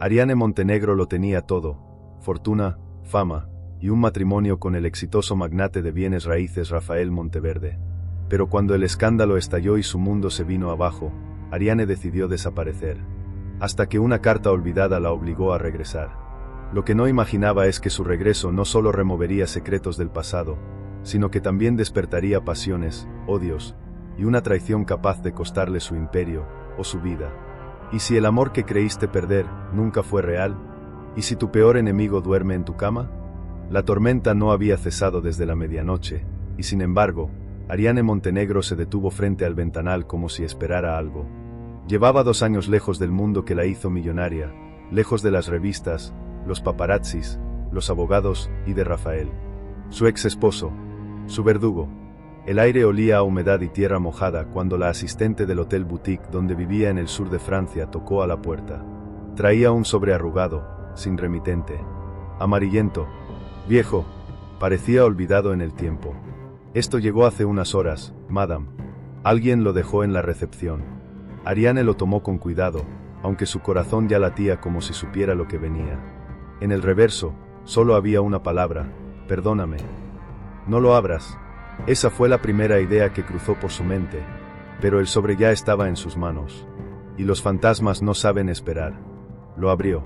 Ariane Montenegro lo tenía todo: fortuna, fama, y un matrimonio con el exitoso magnate de bienes raíces Rafael Monteverde. Pero cuando el escándalo estalló y su mundo se vino abajo, Ariane decidió desaparecer. Hasta que una carta olvidada la obligó a regresar. Lo que no imaginaba es que su regreso no solo removería secretos del pasado, sino que también despertaría pasiones, odios, y una traición capaz de costarle su imperio, o su vida. ¿Y si el amor que creíste perder nunca fue real? ¿Y si tu peor enemigo duerme en tu cama? La tormenta no había cesado desde la medianoche, y sin embargo, Ariane Montenegro se detuvo frente al ventanal como si esperara algo. Llevaba 2 años lejos del mundo que la hizo millonaria, lejos de las revistas, los paparazzis, los abogados y de Rafael, su ex esposo, su verdugo. El aire olía a humedad y tierra mojada cuando la asistente del hotel boutique donde vivía en el sur de Francia tocó a la puerta. Traía un sobre arrugado, sin remitente, amarillento, viejo, parecía olvidado en el tiempo. Esto llegó hace unas horas, madame. Alguien lo dejó en la recepción. Ariane lo tomó con cuidado, aunque su corazón ya latía como si supiera lo que venía. En el reverso, solo había una palabra: perdóname. No lo abras. Esa fue la primera idea que cruzó por su mente, pero el sobre ya estaba en sus manos. Y los fantasmas no saben esperar. Lo abrió.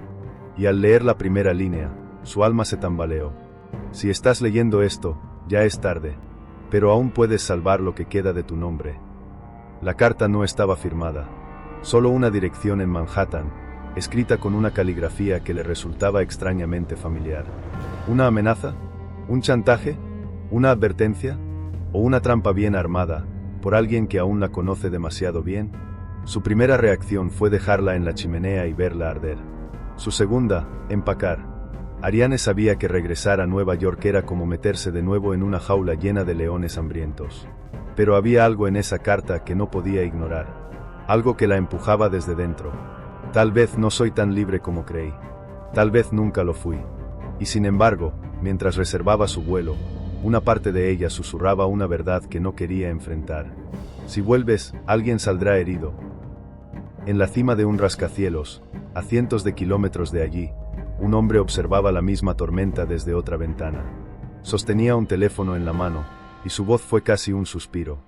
Y al leer la primera línea, su alma se tambaleó. Si estás leyendo esto, ya es tarde. Pero aún puedes salvar lo que queda de tu nombre. La carta no estaba firmada. Solo una dirección en Manhattan, escrita con una caligrafía que le resultaba extrañamente familiar. ¿Una amenaza? ¿Un chantaje? ¿Una advertencia? ¿O una trampa bien armada, por alguien que aún la conoce demasiado bien? Su primera reacción fue dejarla en la chimenea y verla arder. Su segunda, empacar. Ariane sabía que regresar a Nueva York era como meterse de nuevo en una jaula llena de leones hambrientos. Pero había algo en esa carta que no podía ignorar. Algo que la empujaba desde dentro. Tal vez no soy tan libre como creí. Tal vez nunca lo fui. Y sin embargo, mientras reservaba su vuelo, una parte de ella susurraba una verdad que no quería enfrentar. Si vuelves, alguien saldrá herido. En la cima de un rascacielos, a cientos de kilómetros de allí, un hombre observaba la misma tormenta desde otra ventana. Sostenía un teléfono en la mano, y su voz fue casi un suspiro.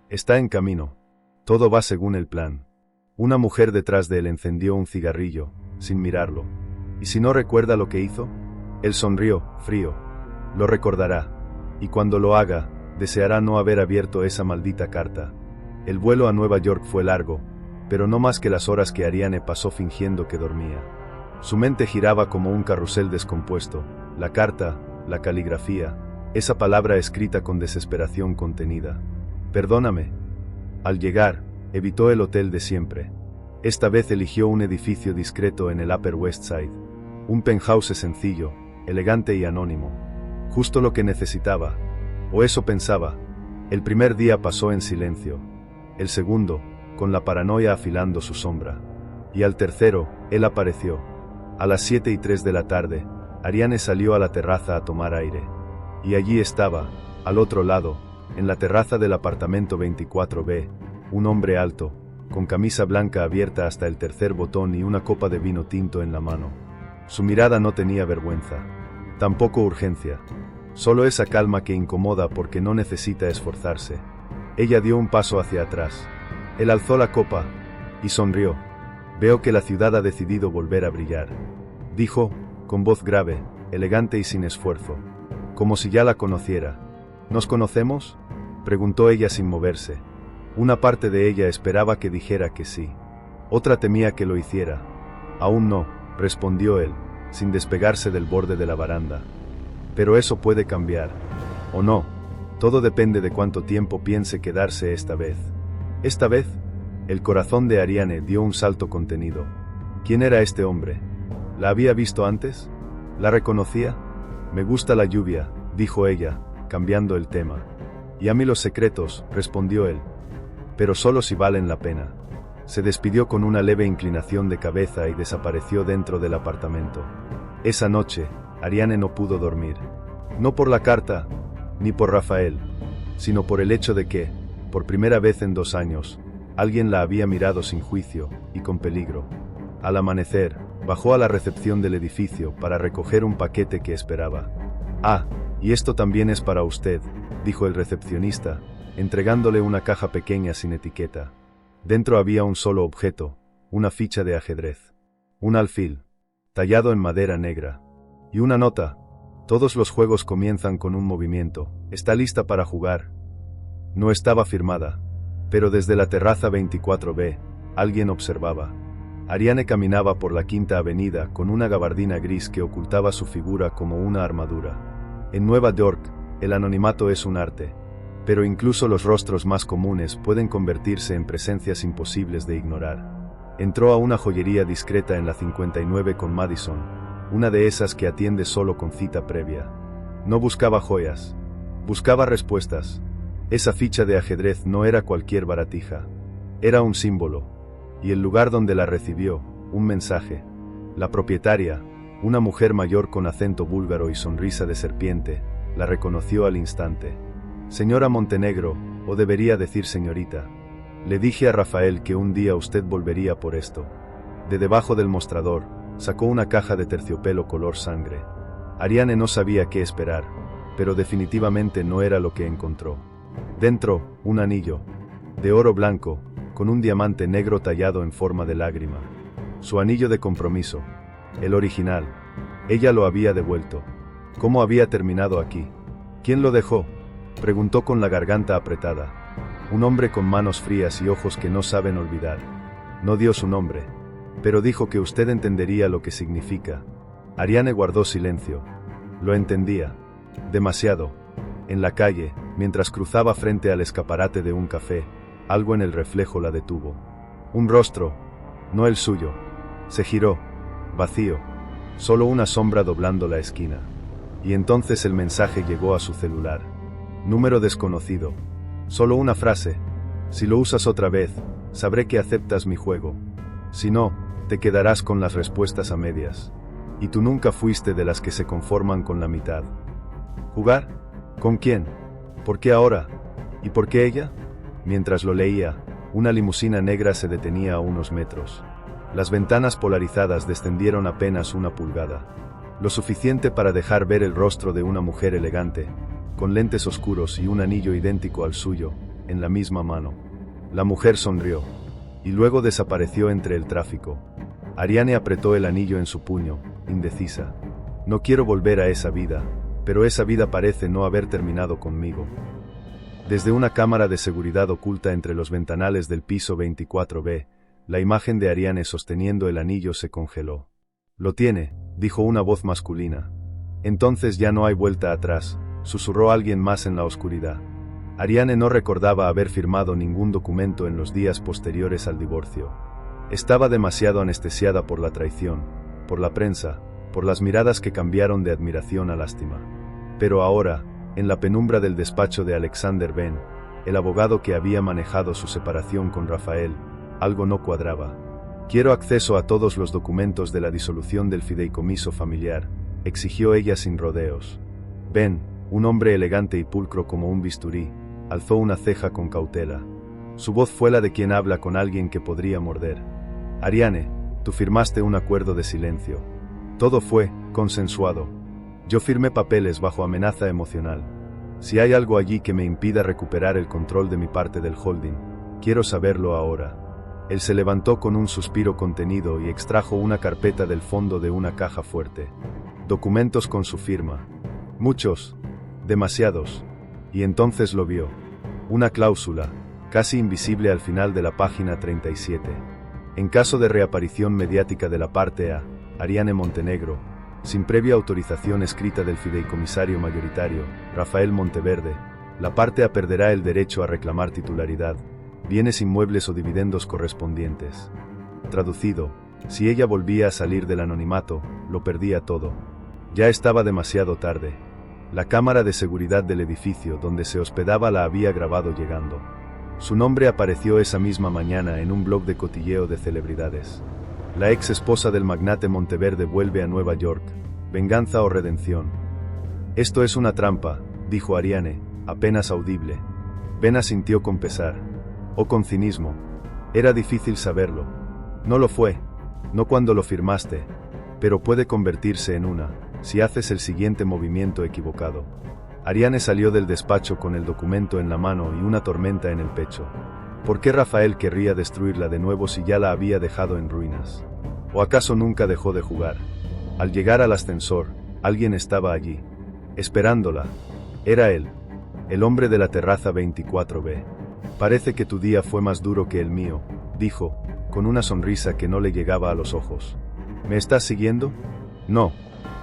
Está en camino. Todo va según el plan. Una mujer detrás de él encendió un cigarrillo, sin mirarlo. ¿Y si no recuerda lo que hizo? Él sonrió, frío. Lo recordará. Y cuando lo haga, deseará no haber abierto esa maldita carta. El vuelo a Nueva York fue largo, pero no más que las horas que Ariane pasó fingiendo que dormía. Su mente giraba como un carrusel descompuesto, la carta, la caligrafía, esa palabra escrita con desesperación contenida. Perdóname. Al llegar, evitó el hotel de siempre. Esta vez eligió un edificio discreto en el Upper West Side. Un penthouse sencillo, elegante y anónimo. Justo lo que necesitaba. O eso pensaba. El primer día pasó en silencio. El segundo, con la paranoia afilando su sombra. Y al tercero, él apareció. A las 7:03 de la tarde, Ariane salió a la terraza a tomar aire. Y allí estaba, al otro lado, en la terraza del apartamento 24B, un hombre alto, con camisa blanca abierta hasta el tercer botón y una copa de vino tinto en la mano. Su mirada no tenía vergüenza. Tampoco urgencia. Solo esa calma que incomoda porque no necesita esforzarse. Ella dio un paso hacia atrás. Él alzó la copa y sonrió. Veo que la ciudad ha decidido volver a brillar, dijo, con voz grave, elegante y sin esfuerzo, como si ya la conociera. ¿Nos conocemos?, preguntó ella sin moverse. Una parte de ella esperaba que dijera que sí. Otra temía que lo hiciera. Aún no, respondió él, sin despegarse del borde de la baranda. Pero eso puede cambiar. ¿O no? Todo depende de cuánto tiempo piense quedarse esta vez. Esta vez, el corazón de Ariane dio un salto contenido. ¿Quién era este hombre? ¿La había visto antes? ¿La reconocía? Me gusta la lluvia, dijo ella, cambiando el tema. Y a mí los secretos, respondió él. Pero solo si valen la pena. Se despidió con una leve inclinación de cabeza y desapareció dentro del apartamento. Esa noche, Ariane no pudo dormir. No por la carta, ni por Rafael, sino por el hecho de que, por primera vez en 2 años, alguien la había mirado sin juicio y con peligro. Al amanecer, Bajó a la recepción del edificio para recoger un paquete que esperaba. «Ah, y esto también es para usted», dijo el recepcionista, entregándole una caja pequeña sin etiqueta. Dentro había un solo objeto, una ficha de ajedrez. Un alfil, tallado en madera negra. Y una nota. «Todos los juegos comienzan con un movimiento. ¿Está lista para jugar?». No estaba firmada. Pero desde la terraza 24B, alguien observaba. Ariane caminaba por la Quinta Avenida con una gabardina gris que ocultaba su figura como una armadura. En Nueva York, el anonimato es un arte. Pero incluso los rostros más comunes pueden convertirse en presencias imposibles de ignorar. Entró a una joyería discreta en la 59 con Madison, una de esas que atiende solo con cita previa. No buscaba joyas. Buscaba respuestas. Esa ficha de ajedrez no era cualquier baratija. Era un símbolo. Y el lugar donde la recibió, un mensaje. La propietaria, una mujer mayor con acento búlgaro y sonrisa de serpiente, la reconoció al instante. «Señora Montenegro, o debería decir señorita. Le dije a Rafael que un día usted volvería por esto». De debajo del mostrador, sacó una caja de terciopelo color sangre. Ariane no sabía qué esperar, pero definitivamente no era lo que encontró. Dentro, un anillo, de oro blanco, con un diamante negro tallado en forma de lágrima. Su anillo de compromiso. El original. Ella lo había devuelto. ¿Cómo había terminado aquí? ¿Quién lo dejó?, preguntó con la garganta apretada. Un hombre con manos frías y ojos que no saben olvidar. No dio su nombre, pero dijo que usted entendería lo que significa. Ariane guardó silencio. Lo entendía. Demasiado. En la calle, mientras cruzaba frente al escaparate de un café, algo en el reflejo la detuvo. Un rostro, no el suyo. Se giró. Vacío. Solo una sombra doblando la esquina. Y entonces el mensaje llegó a su celular. Número desconocido. Solo una frase. «Si lo usas otra vez, sabré que aceptas mi juego. Si no, te quedarás con las respuestas a medias. Y tú nunca fuiste de las que se conforman con la mitad». ¿Jugar? ¿Con quién? ¿Por qué ahora? ¿Y por qué ella? Mientras lo leía, una limusina negra se detenía a unos metros. Las ventanas polarizadas descendieron apenas una pulgada. Lo suficiente para dejar ver el rostro de una mujer elegante, con lentes oscuros y un anillo idéntico al suyo, en la misma mano. La mujer sonrió, y luego desapareció entre el tráfico. Ariane apretó el anillo en su puño, indecisa. No quiero volver a esa vida, pero esa vida parece no haber terminado conmigo. Desde una cámara de seguridad oculta entre los ventanales del piso 24B, la imagen de Ariane sosteniendo el anillo se congeló. «Lo tiene», dijo una voz masculina. «Entonces ya no hay vuelta atrás», susurró alguien más en la oscuridad. Ariane no recordaba haber firmado ningún documento en los días posteriores al divorcio. Estaba demasiado anestesiada por la traición, por la prensa, por las miradas que cambiaron de admiración a lástima. Pero ahora, en la penumbra del despacho de Alexander Ben, el abogado que había manejado su separación con Rafael, algo no cuadraba. «Quiero acceso a todos los documentos de la disolución del fideicomiso familiar», exigió ella sin rodeos. Ben, un hombre elegante y pulcro como un bisturí, alzó una ceja con cautela. Su voz fue la de quien habla con alguien que podría morder. «Ariane, tú firmaste un acuerdo de silencio. Todo fue consensuado. Yo firmé papeles bajo amenaza emocional. Si hay algo allí que me impida recuperar el control de mi parte del holding, quiero saberlo ahora». Él se levantó con un suspiro contenido y extrajo una carpeta del fondo de una caja fuerte. Documentos con su firma. Muchos. Demasiados. Y entonces lo vio. Una cláusula, casi invisible al final de la página 37. En caso de reaparición mediática de la parte A, Ariane Montenegro, sin previa autorización escrita del fideicomisario mayoritario, Rafael Monteverde, la parte A perderá el derecho a reclamar titularidad, bienes inmuebles o dividendos correspondientes. Traducido, si ella volvía a salir del anonimato, lo perdía todo. Ya estaba demasiado tarde. La cámara de seguridad del edificio donde se hospedaba la había grabado llegando. Su nombre apareció esa misma mañana en un blog de cotilleo de celebridades. La ex esposa del magnate Monteverde vuelve a Nueva York. ¿Venganza o redención? «Esto es una trampa», dijo Ariane, apenas audible. Ben asintió con pesar. O con cinismo. Era difícil saberlo. No lo fue. No cuando lo firmaste, pero puede convertirse en una, si haces el siguiente movimiento equivocado. Ariane salió del despacho con el documento en la mano y una tormenta en el pecho. ¿Por qué Rafael querría destruirla de nuevo si ya la había dejado en ruinas? ¿O acaso nunca dejó de jugar? Al llegar al ascensor, alguien estaba allí, esperándola. Era él, el hombre de la terraza 24B. Parece que tu día fue más duro que el mío, dijo, con una sonrisa que no le llegaba a los ojos. ¿Me estás siguiendo? No,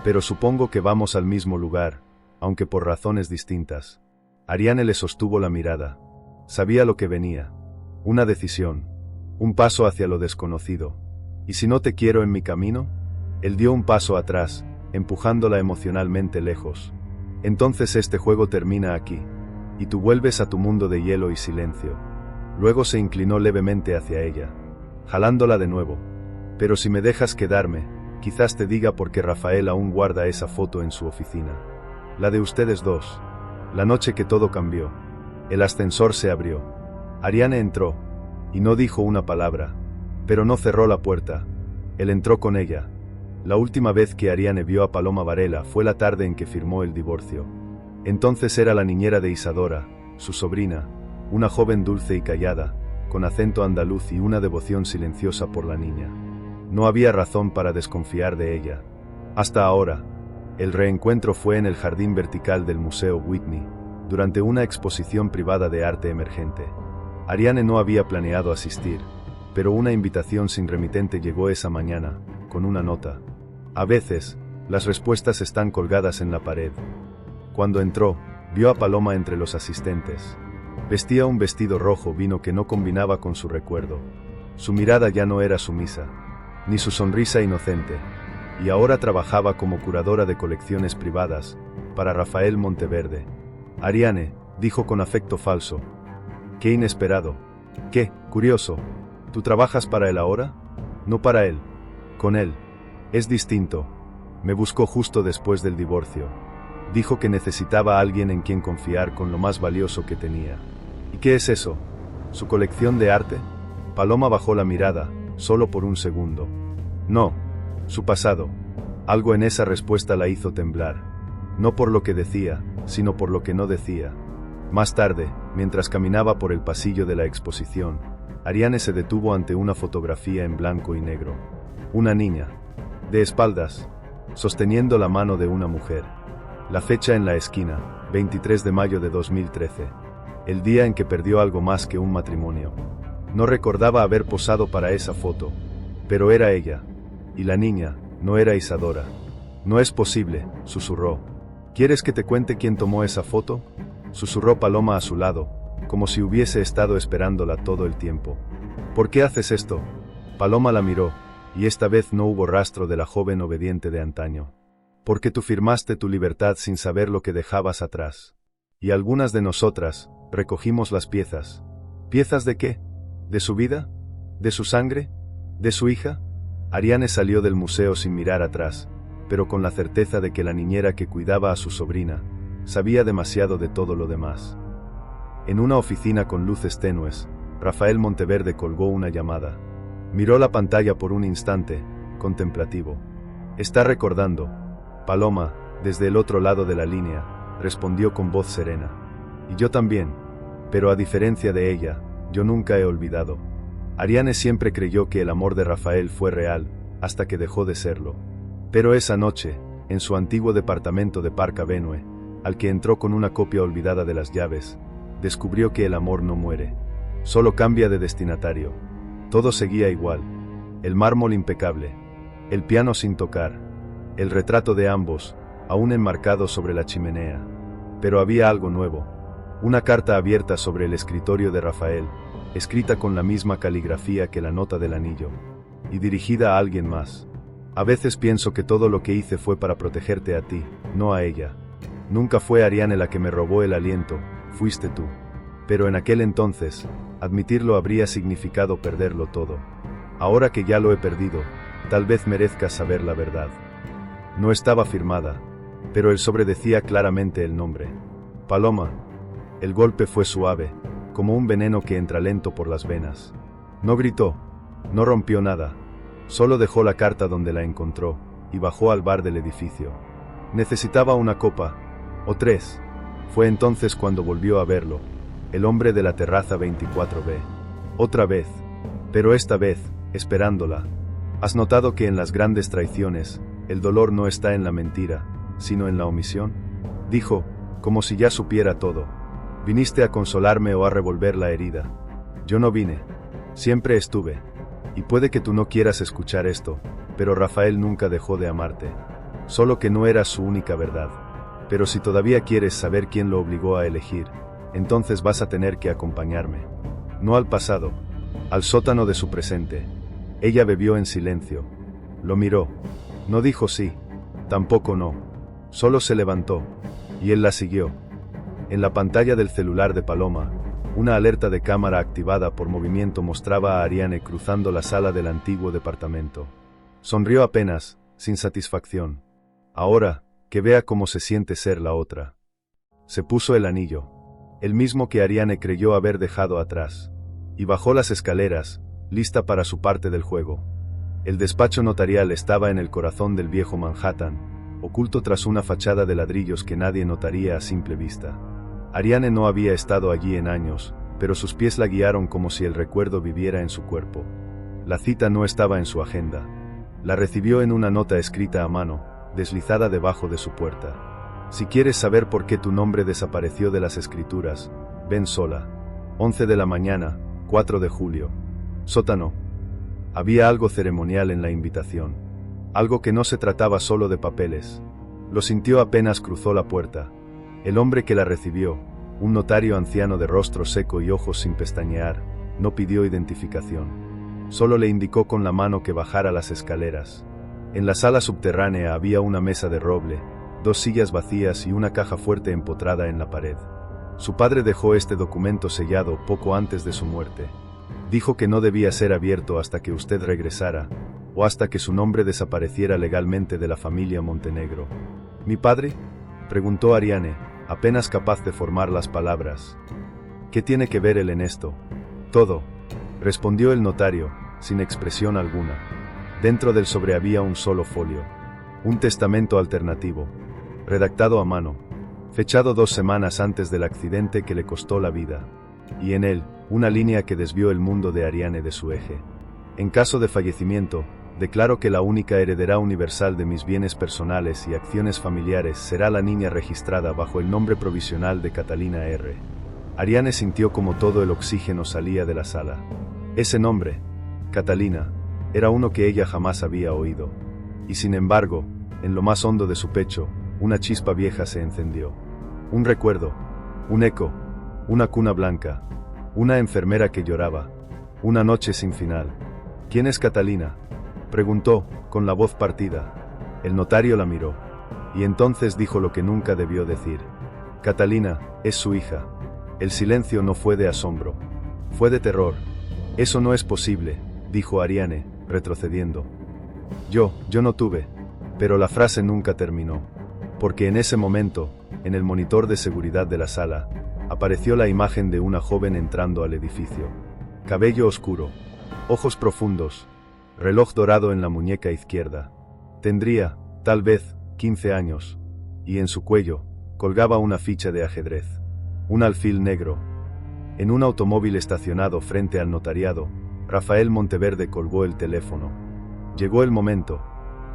pero supongo que vamos al mismo lugar, aunque por razones distintas. Ariane le sostuvo la mirada. Sabía lo que venía. Una decisión. Un paso hacia lo desconocido. ¿Y si no te quiero en mi camino? Él dio un paso atrás, empujándola emocionalmente lejos. Entonces este juego termina aquí. Y tú vuelves a tu mundo de hielo y silencio. Luego se inclinó levemente hacia ella, jalándola de nuevo. Pero si me dejas quedarme, quizás te diga por qué Rafael aún guarda esa foto en su oficina. La de ustedes dos. La noche que todo cambió. El ascensor se abrió. Ariane entró, y no dijo una palabra, pero no cerró la puerta. Él entró con ella. La última vez que Ariane vio a Paloma Varela fue la tarde en que firmó el divorcio. Entonces era la niñera de Isadora, su sobrina, una joven dulce y callada, con acento andaluz y una devoción silenciosa por la niña. No había razón para desconfiar de ella. Hasta ahora. El reencuentro fue en el jardín vertical del Museo Whitney, durante una exposición privada de arte emergente. Ariane no había planeado asistir, pero una invitación sin remitente llegó esa mañana, con una nota. A veces, las respuestas están colgadas en la pared. Cuando entró, vio a Paloma entre los asistentes. Vestía un vestido rojo vino que no combinaba con su recuerdo. Su mirada ya no era sumisa, ni su sonrisa inocente, y ahora trabajaba como curadora de colecciones privadas, para Rafael Monteverde. Ariane, dijo con afecto falso. Qué inesperado. Qué curioso. ¿Tú trabajas para él ahora? No para él. Con él. Es distinto. Me buscó justo después del divorcio. Dijo que necesitaba a alguien en quien confiar con lo más valioso que tenía. ¿Y qué es eso? ¿Su colección de arte? Paloma bajó la mirada, solo por un segundo. No. Su pasado. Algo en esa respuesta la hizo temblar. No por lo que decía, sino por lo que no decía. Más tarde, mientras caminaba por el pasillo de la exposición, Ariane se detuvo ante una fotografía en blanco y negro. Una niña, de espaldas, sosteniendo la mano de una mujer. La fecha en la esquina, 23 de mayo de 2013. El día en que perdió algo más que un matrimonio. No recordaba haber posado para esa foto, pero era ella. Y la niña, no era Isadora. No es posible, susurró. ¿Quieres que te cuente quién tomó esa foto? Susurró Paloma a su lado, como si hubiese estado esperándola todo el tiempo. ¿Por qué haces esto? Paloma la miró, y esta vez no hubo rastro de la joven obediente de antaño. Porque tú firmaste tu libertad sin saber lo que dejabas atrás. Y algunas de nosotras, recogimos las piezas. ¿Piezas de qué? ¿De su vida? ¿De su sangre? ¿De su hija? Ariane salió del museo sin mirar atrás, pero con la certeza de que la niñera que cuidaba a su sobrina sabía demasiado de todo lo demás. En una oficina con luces tenues, Rafael Monteverde colgó una llamada. Miró la pantalla por un instante, contemplativo. «Está recordando». Paloma, desde el otro lado de la línea, respondió con voz serena. «Y yo también. Pero a diferencia de ella, yo nunca he olvidado». Ariane siempre creyó que el amor de Rafael fue real, hasta que dejó de serlo. Pero esa noche, en su antiguo departamento de Park Avenue, al que entró con una copia olvidada de las llaves, descubrió que el amor no muere. Solo cambia de destinatario. Todo seguía igual. El mármol impecable. El piano sin tocar. El retrato de ambos, aún enmarcado sobre la chimenea. Pero había algo nuevo. Una carta abierta sobre el escritorio de Rafael, escrita con la misma caligrafía que la nota del anillo, y dirigida a alguien más. A veces pienso que todo lo que hice fue para protegerte a ti, no a ella. Nunca fue Ariane la que me robó el aliento, fuiste tú. Pero en aquel entonces, admitirlo habría significado perderlo todo. Ahora que ya lo he perdido, tal vez merezcas saber la verdad. No estaba firmada, pero el sobre decía claramente el nombre. Paloma. El golpe fue suave, como un veneno que entra lento por las venas. No gritó, no rompió nada. Solo dejó la carta donde la encontró, y bajó al bar del edificio. Necesitaba una copa, o 3. Fue entonces cuando volvió a verlo, el hombre de la terraza 24B. Otra vez, pero esta vez, esperándola. ¿Has notado que en las grandes traiciones, el dolor no está en la mentira, sino en la omisión? Dijo, como si ya supiera todo. ¿Viniste a consolarme o a revolver la herida? Yo no vine. Siempre estuve. Y puede que tú no quieras escuchar esto, pero Rafael nunca dejó de amarte. Solo que no era su única verdad. Pero si todavía quieres saber quién lo obligó a elegir, entonces vas a tener que acompañarme. No al pasado, al sótano de su presente. Ella bebió en silencio. Lo miró. No dijo sí, tampoco no. Solo se levantó, y él la siguió. En la pantalla del celular de Paloma, una alerta de cámara activada por movimiento mostraba a Ariane cruzando la sala del antiguo departamento. Sonrió apenas, sin satisfacción. Ahora, que vea cómo se siente ser la otra. Se puso el anillo, el mismo que Ariane creyó haber dejado atrás, y bajó las escaleras, lista para su parte del juego. El despacho notarial estaba en el corazón del viejo Manhattan, oculto tras una fachada de ladrillos que nadie notaría a simple vista. Ariane no había estado allí en años, pero sus pies la guiaron como si el recuerdo viviera en su cuerpo. La cita no estaba en su agenda. La recibió en una nota escrita a mano, deslizada debajo de su puerta. Si quieres saber por qué tu nombre desapareció de las escrituras, ven sola. 11 de la mañana, 4 de julio. Sótano. Había algo ceremonial en la invitación. Algo que no se trataba solo de papeles. Lo sintió apenas cruzó la puerta. El hombre que la recibió, un notario anciano de rostro seco y ojos sin pestañear, no pidió identificación. Solo le indicó con la mano que bajara las escaleras. En la sala subterránea había una mesa de roble, 2 sillas vacías y una caja fuerte empotrada en la pared. Su padre dejó este documento sellado poco antes de su muerte. Dijo que no debía ser abierto hasta que usted regresara, o hasta que su nombre desapareciera legalmente de la familia Montenegro. ¿Mi padre?, preguntó Ariane, apenas capaz de formar las palabras. ¿Qué tiene que ver él en esto? Todo, respondió el notario, sin expresión alguna. Dentro del sobre había un solo folio. Un testamento alternativo, redactado a mano, fechado 2 semanas antes del accidente que le costó la vida. Y en él, una línea que desvió el mundo de Ariane de su eje. En caso de fallecimiento, declaro que la única heredera universal de mis bienes personales y acciones familiares será la niña registrada bajo el nombre provisional de Catalina R. Ariane sintió como todo el oxígeno salía de la sala. Ese nombre, Catalina, era uno que ella jamás había oído. Y sin embargo, en lo más hondo de su pecho, una chispa vieja se encendió. Un recuerdo, un eco, una cuna blanca, una enfermera que lloraba, una noche sin final. ¿Quién es Catalina?, preguntó, con la voz partida. El notario la miró. Y entonces dijo lo que nunca debió decir. Catalina, es su hija. El silencio no fue de asombro. Fue de terror. Eso no es posible, dijo Ariane, retrocediendo. Yo no tuve. Pero la frase nunca terminó. Porque en ese momento, en el monitor de seguridad de la sala, apareció la imagen de una joven entrando al edificio. Cabello oscuro, ojos profundos, reloj dorado en la muñeca izquierda. Tendría, tal vez, 15 años. Y en su cuello, colgaba una ficha de ajedrez. Un alfil negro. En un automóvil estacionado frente al notariado, Rafael Monteverde colgó el teléfono. Llegó el momento.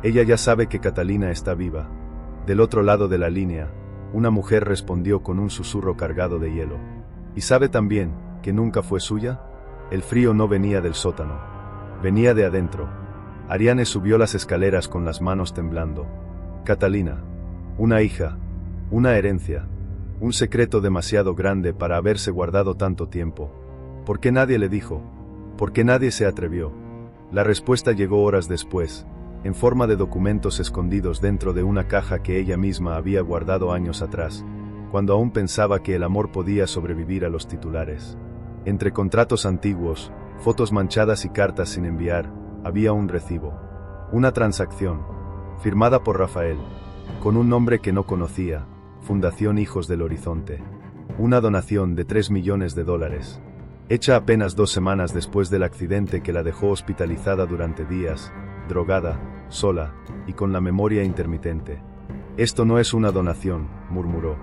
Ella ya sabe que Catalina está viva. Del otro lado de la línea, una mujer respondió con un susurro cargado de hielo. ¿Y sabe también que nunca fue suya? El frío no venía del sótano. Venía de adentro. Ariane subió las escaleras con las manos temblando. Catalina. Una hija. Una herencia. Un secreto demasiado grande para haberse guardado tanto tiempo. ¿Por qué nadie le dijo? ¿Por qué nadie se atrevió? La respuesta llegó horas después, en forma de documentos escondidos dentro de una caja que ella misma había guardado años atrás, cuando aún pensaba que el amor podía sobrevivir a los titulares. Entre contratos antiguos, fotos manchadas y cartas sin enviar, había un recibo. Una transacción, firmada por Rafael, con un nombre que no conocía, Fundación Hijos del Horizonte. Una donación de $3 millones, hecha apenas 2 semanas después del accidente que la dejó hospitalizada durante días, drogada, sola, y con la memoria intermitente. Esto no es una donación, murmuró.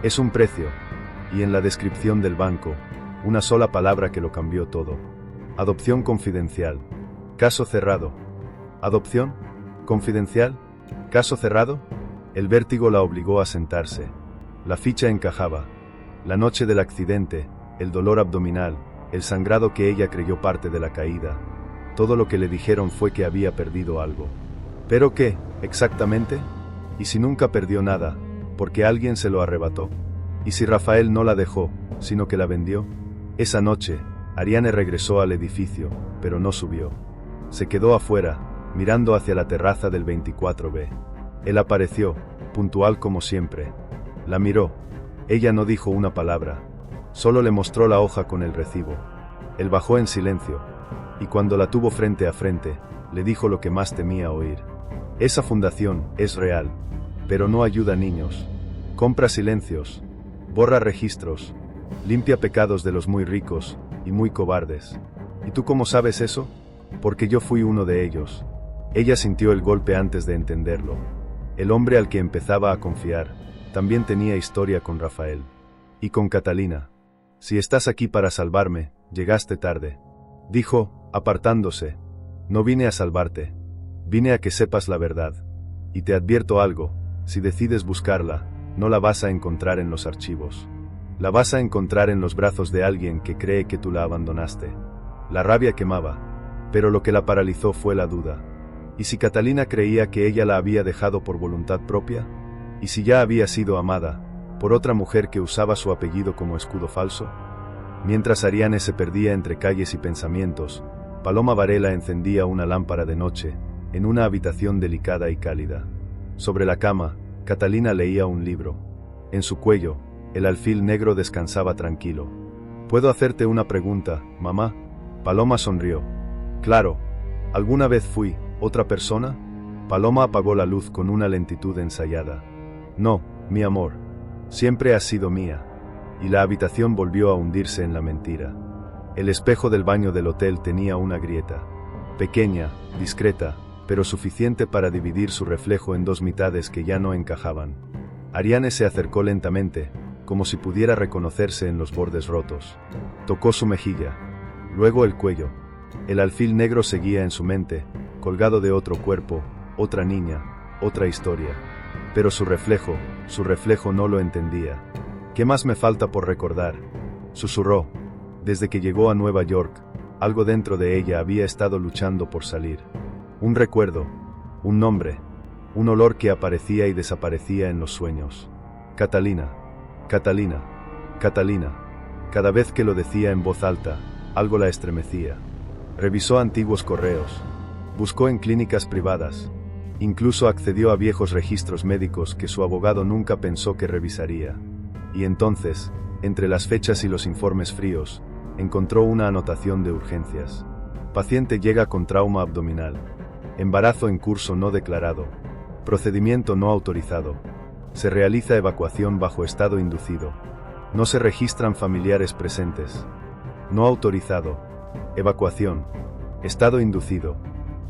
Es un precio. Y en la descripción del banco, una sola palabra que lo cambió todo. Adopción confidencial. Caso cerrado. ¿Adopción? ¿Confidencial? ¿Caso cerrado? El vértigo la obligó a sentarse. La ficha encajaba. La noche del accidente, el dolor abdominal, el sangrado que ella creyó parte de la caída. Todo lo que le dijeron fue que había perdido algo. ¿Pero qué, exactamente? ¿Y si nunca perdió nada, porque alguien se lo arrebató? ¿Y si Rafael no la dejó, sino que la vendió? Esa noche, Ariane regresó al edificio, pero no subió. Se quedó afuera, mirando hacia la terraza del 24B. Él apareció, puntual como siempre. La miró. Ella no dijo una palabra. Solo le mostró la hoja con el recibo. Él bajó en silencio, y cuando la tuvo frente a frente, le dijo lo que más temía oír. Esa fundación es real, pero no ayuda a niños. Compra silencios, borra registros, limpia pecados de los muy ricos y muy cobardes. ¿Y tú cómo sabes eso? Porque yo fui uno de ellos. Ella sintió el golpe antes de entenderlo. El hombre al que empezaba a confiar, también tenía historia con Rafael. Y con Catalina. Si estás aquí para salvarme, llegaste tarde. Dijo, apartándose. No vine a salvarte. Vine a que sepas la verdad. Y te advierto algo, si decides buscarla, no la vas a encontrar en los archivos. La vas a encontrar en los brazos de alguien que cree que tú la abandonaste. La rabia quemaba, pero lo que la paralizó fue la duda. ¿Y si Catalina creía que ella la había dejado por voluntad propia? ¿Y si ya había sido amada por otra mujer que usaba su apellido como escudo falso? Mientras Ariane se perdía entre calles y pensamientos, Paloma Varela encendía una lámpara de noche, en una habitación delicada y cálida. Sobre la cama, Catalina leía un libro. En su cuello, el alfil negro descansaba tranquilo. ¿Puedo hacerte una pregunta, mamá? Paloma sonrió. Claro. ¿Alguna vez fui otra persona? Paloma apagó la luz con una lentitud ensayada. No, mi amor. Siempre has sido mía. Y la habitación volvió a hundirse en la mentira. El espejo del baño del hotel tenía una grieta. Pequeña, discreta, pero suficiente para dividir su reflejo en dos mitades que ya no encajaban. Ariane se acercó lentamente, como si pudiera reconocerse en los bordes rotos. Tocó su mejilla. Luego el cuello. El alfil negro seguía en su mente, colgado de otro cuerpo, otra niña, otra historia. Pero su reflejo no lo entendía. ¿Qué más me falta por recordar? Susurró. Desde que llegó a Nueva York, algo dentro de ella había estado luchando por salir. Un recuerdo, un nombre, un olor que aparecía y desaparecía en los sueños. Catalina, Catalina, Catalina. Cada vez que lo decía en voz alta, algo la estremecía. Revisó antiguos correos. Buscó en clínicas privadas. Incluso accedió a viejos registros médicos que su abogado nunca pensó que revisaría. Y entonces, entre las fechas y los informes fríos, encontró una anotación de urgencias. Paciente llega con trauma abdominal. Embarazo en curso no declarado. Procedimiento no autorizado. Se realiza evacuación bajo estado inducido. No se registran familiares presentes. No autorizado. Evacuación. Estado inducido.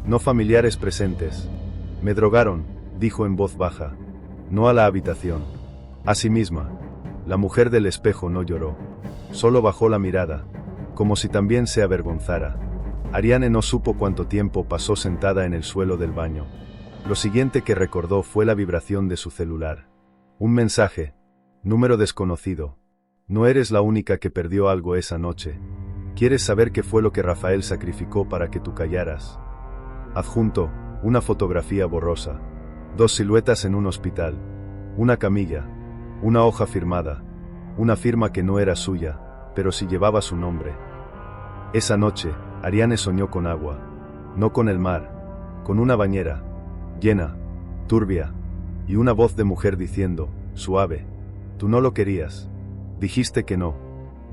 No familiares presentes. Me drogaron, dijo en voz baja. No a la habitación. A sí misma. La mujer del espejo no lloró. Solo bajó la mirada, como si también se avergonzara. Ariane no supo cuánto tiempo pasó sentada en el suelo del baño. Lo siguiente que recordó fue la vibración de su celular. Un mensaje. Número desconocido. No eres la única que perdió algo esa noche. ¿Quieres saber qué fue lo que Rafael sacrificó para que tú callaras? Adjunto, una fotografía borrosa. Dos siluetas en un hospital. Una camilla. Una hoja firmada. Una firma que no era suya, pero sí llevaba su nombre. Esa noche, Ariane soñó con agua. No con el mar. Con una bañera. Llena. Turbia. Y una voz de mujer diciendo, suave. Tú no lo querías. Dijiste que no.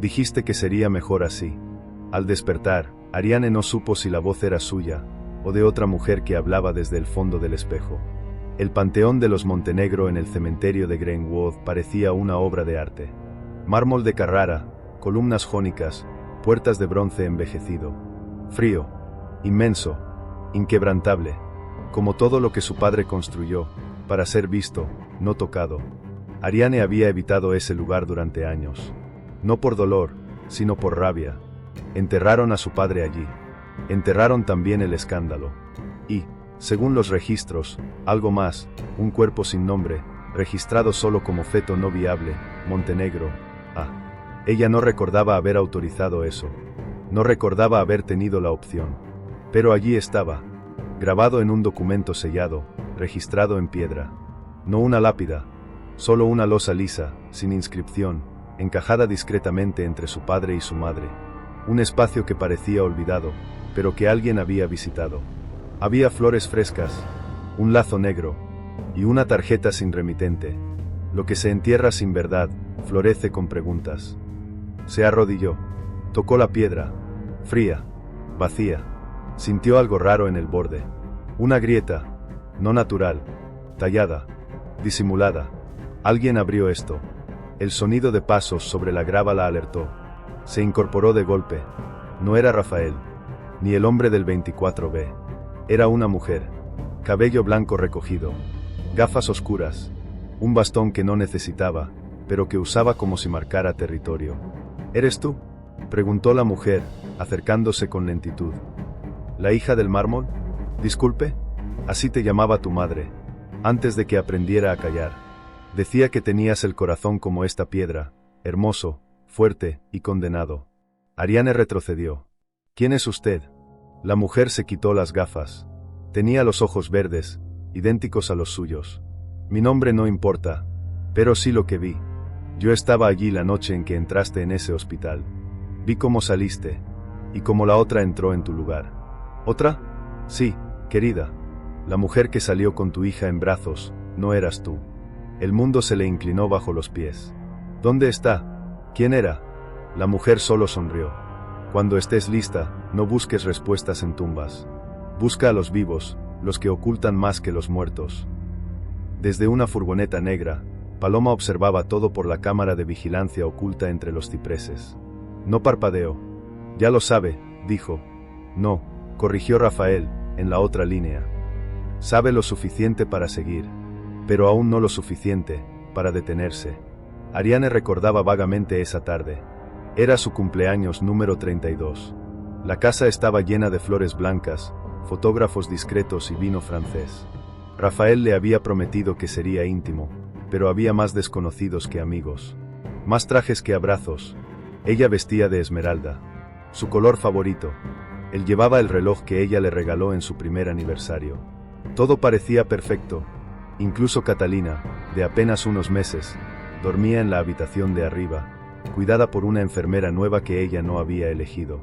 Dijiste que sería mejor así. Al despertar, Ariane no supo si la voz era suya, o de otra mujer que hablaba desde el fondo del espejo. El panteón de los Montenegro en el cementerio de Greenwood parecía una obra de arte. Mármol de Carrara, columnas jónicas, puertas de bronce envejecido. Frío. Inmenso. inquebrantable, como todo lo que su padre construyó, para ser visto, no tocado. Ariane había evitado ese lugar durante años. No por dolor, sino por rabia. Enterraron a su padre allí. Enterraron también el escándalo. Y, según los registros, algo más, un cuerpo sin nombre, registrado solo como feto no viable, Montenegro. Ella no recordaba haber autorizado eso. No recordaba haber tenido la opción. Pero allí estaba, grabado en un documento sellado, registrado en piedra. No una lápida, solo una losa lisa, sin inscripción, encajada discretamente entre su padre y su madre. Un espacio que parecía olvidado, pero que alguien había visitado. Había flores frescas, un lazo negro, y una tarjeta sin remitente. Lo que se entierra sin verdad, florece con preguntas. Se arrodilló, tocó la piedra, fría, vacía. Sintió algo raro en el borde. Una grieta, no natural, tallada, disimulada. Alguien abrió esto. El sonido de pasos sobre la grava la alertó. Se incorporó de golpe. No era Rafael, ni el hombre del 24B. Era una mujer. Cabello blanco recogido, gafas oscuras, un bastón que no necesitaba, pero que usaba como si marcara territorio. ¿Eres tú?, preguntó la mujer, acercándose con lentitud. ¿La hija del mármol? Disculpe, así te llamaba tu madre, antes de que aprendiera a callar. Decía que tenías el corazón como esta piedra, hermoso, fuerte y condenado. Ariane retrocedió. ¿Quién es usted? La mujer se quitó las gafas. Tenía los ojos verdes, idénticos a los suyos. Mi nombre no importa, pero sí lo que vi. Yo estaba allí la noche en que entraste en ese hospital. Vi cómo saliste, y cómo la otra entró en tu lugar. ¿Otra? Sí, querida. La mujer que salió con tu hija en brazos, no eras tú. El mundo se le inclinó bajo los pies. ¿Dónde está? ¿Quién era? La mujer solo sonrió. Cuando estés lista, no busques respuestas en tumbas. Busca a los vivos, los que ocultan más que los muertos. Desde una furgoneta negra, Paloma observaba todo por la cámara de vigilancia oculta entre los cipreses. No parpadeó. Ya lo sabe, dijo. No, corrigió Rafael, en la otra línea. Sabe lo suficiente para seguir, pero aún no lo suficiente para detenerse. Ariane recordaba vagamente esa tarde. Era su cumpleaños número 32. La casa estaba llena de flores blancas, fotógrafos discretos y vino francés. Rafael le había prometido que sería íntimo, pero había más desconocidos que amigos. Más trajes que abrazos. Ella vestía de esmeralda, su color favorito. Él llevaba el reloj que ella le regaló en su primer aniversario. Todo parecía perfecto. Incluso Catalina, de apenas unos meses, dormía en la habitación de arriba, cuidada por una enfermera nueva que ella no había elegido.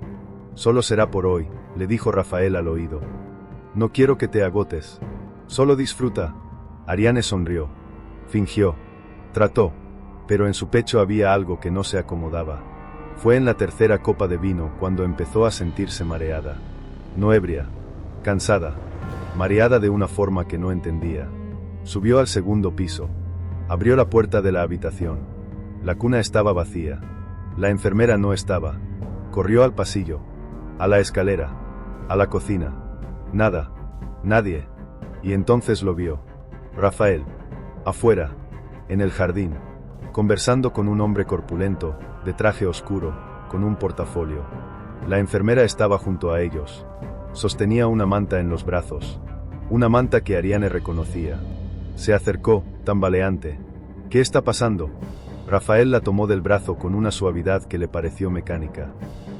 Solo será por hoy, le dijo Rafael al oído. No quiero que te agotes. Solo disfruta. Ariane sonrió. Fingió. Trató. Pero en su pecho había algo que no se acomodaba. Fue en la tercera copa de vino cuando empezó a sentirse mareada. No ebria. Cansada. Mareada de una forma que no entendía. Subió al segundo piso. Abrió la puerta de la habitación. La cuna estaba vacía. La enfermera no estaba. Corrió al pasillo. A la escalera. A la cocina. Nada. Nadie. Y entonces lo vio. Rafael. Afuera. En el jardín. Conversando con un hombre corpulento, de traje oscuro, con un portafolio. La enfermera estaba junto a ellos. Sostenía una manta en los brazos. Una manta que Ariane reconocía. Se acercó, tambaleante. ¿Qué está pasando? Rafael la tomó del brazo con una suavidad que le pareció mecánica.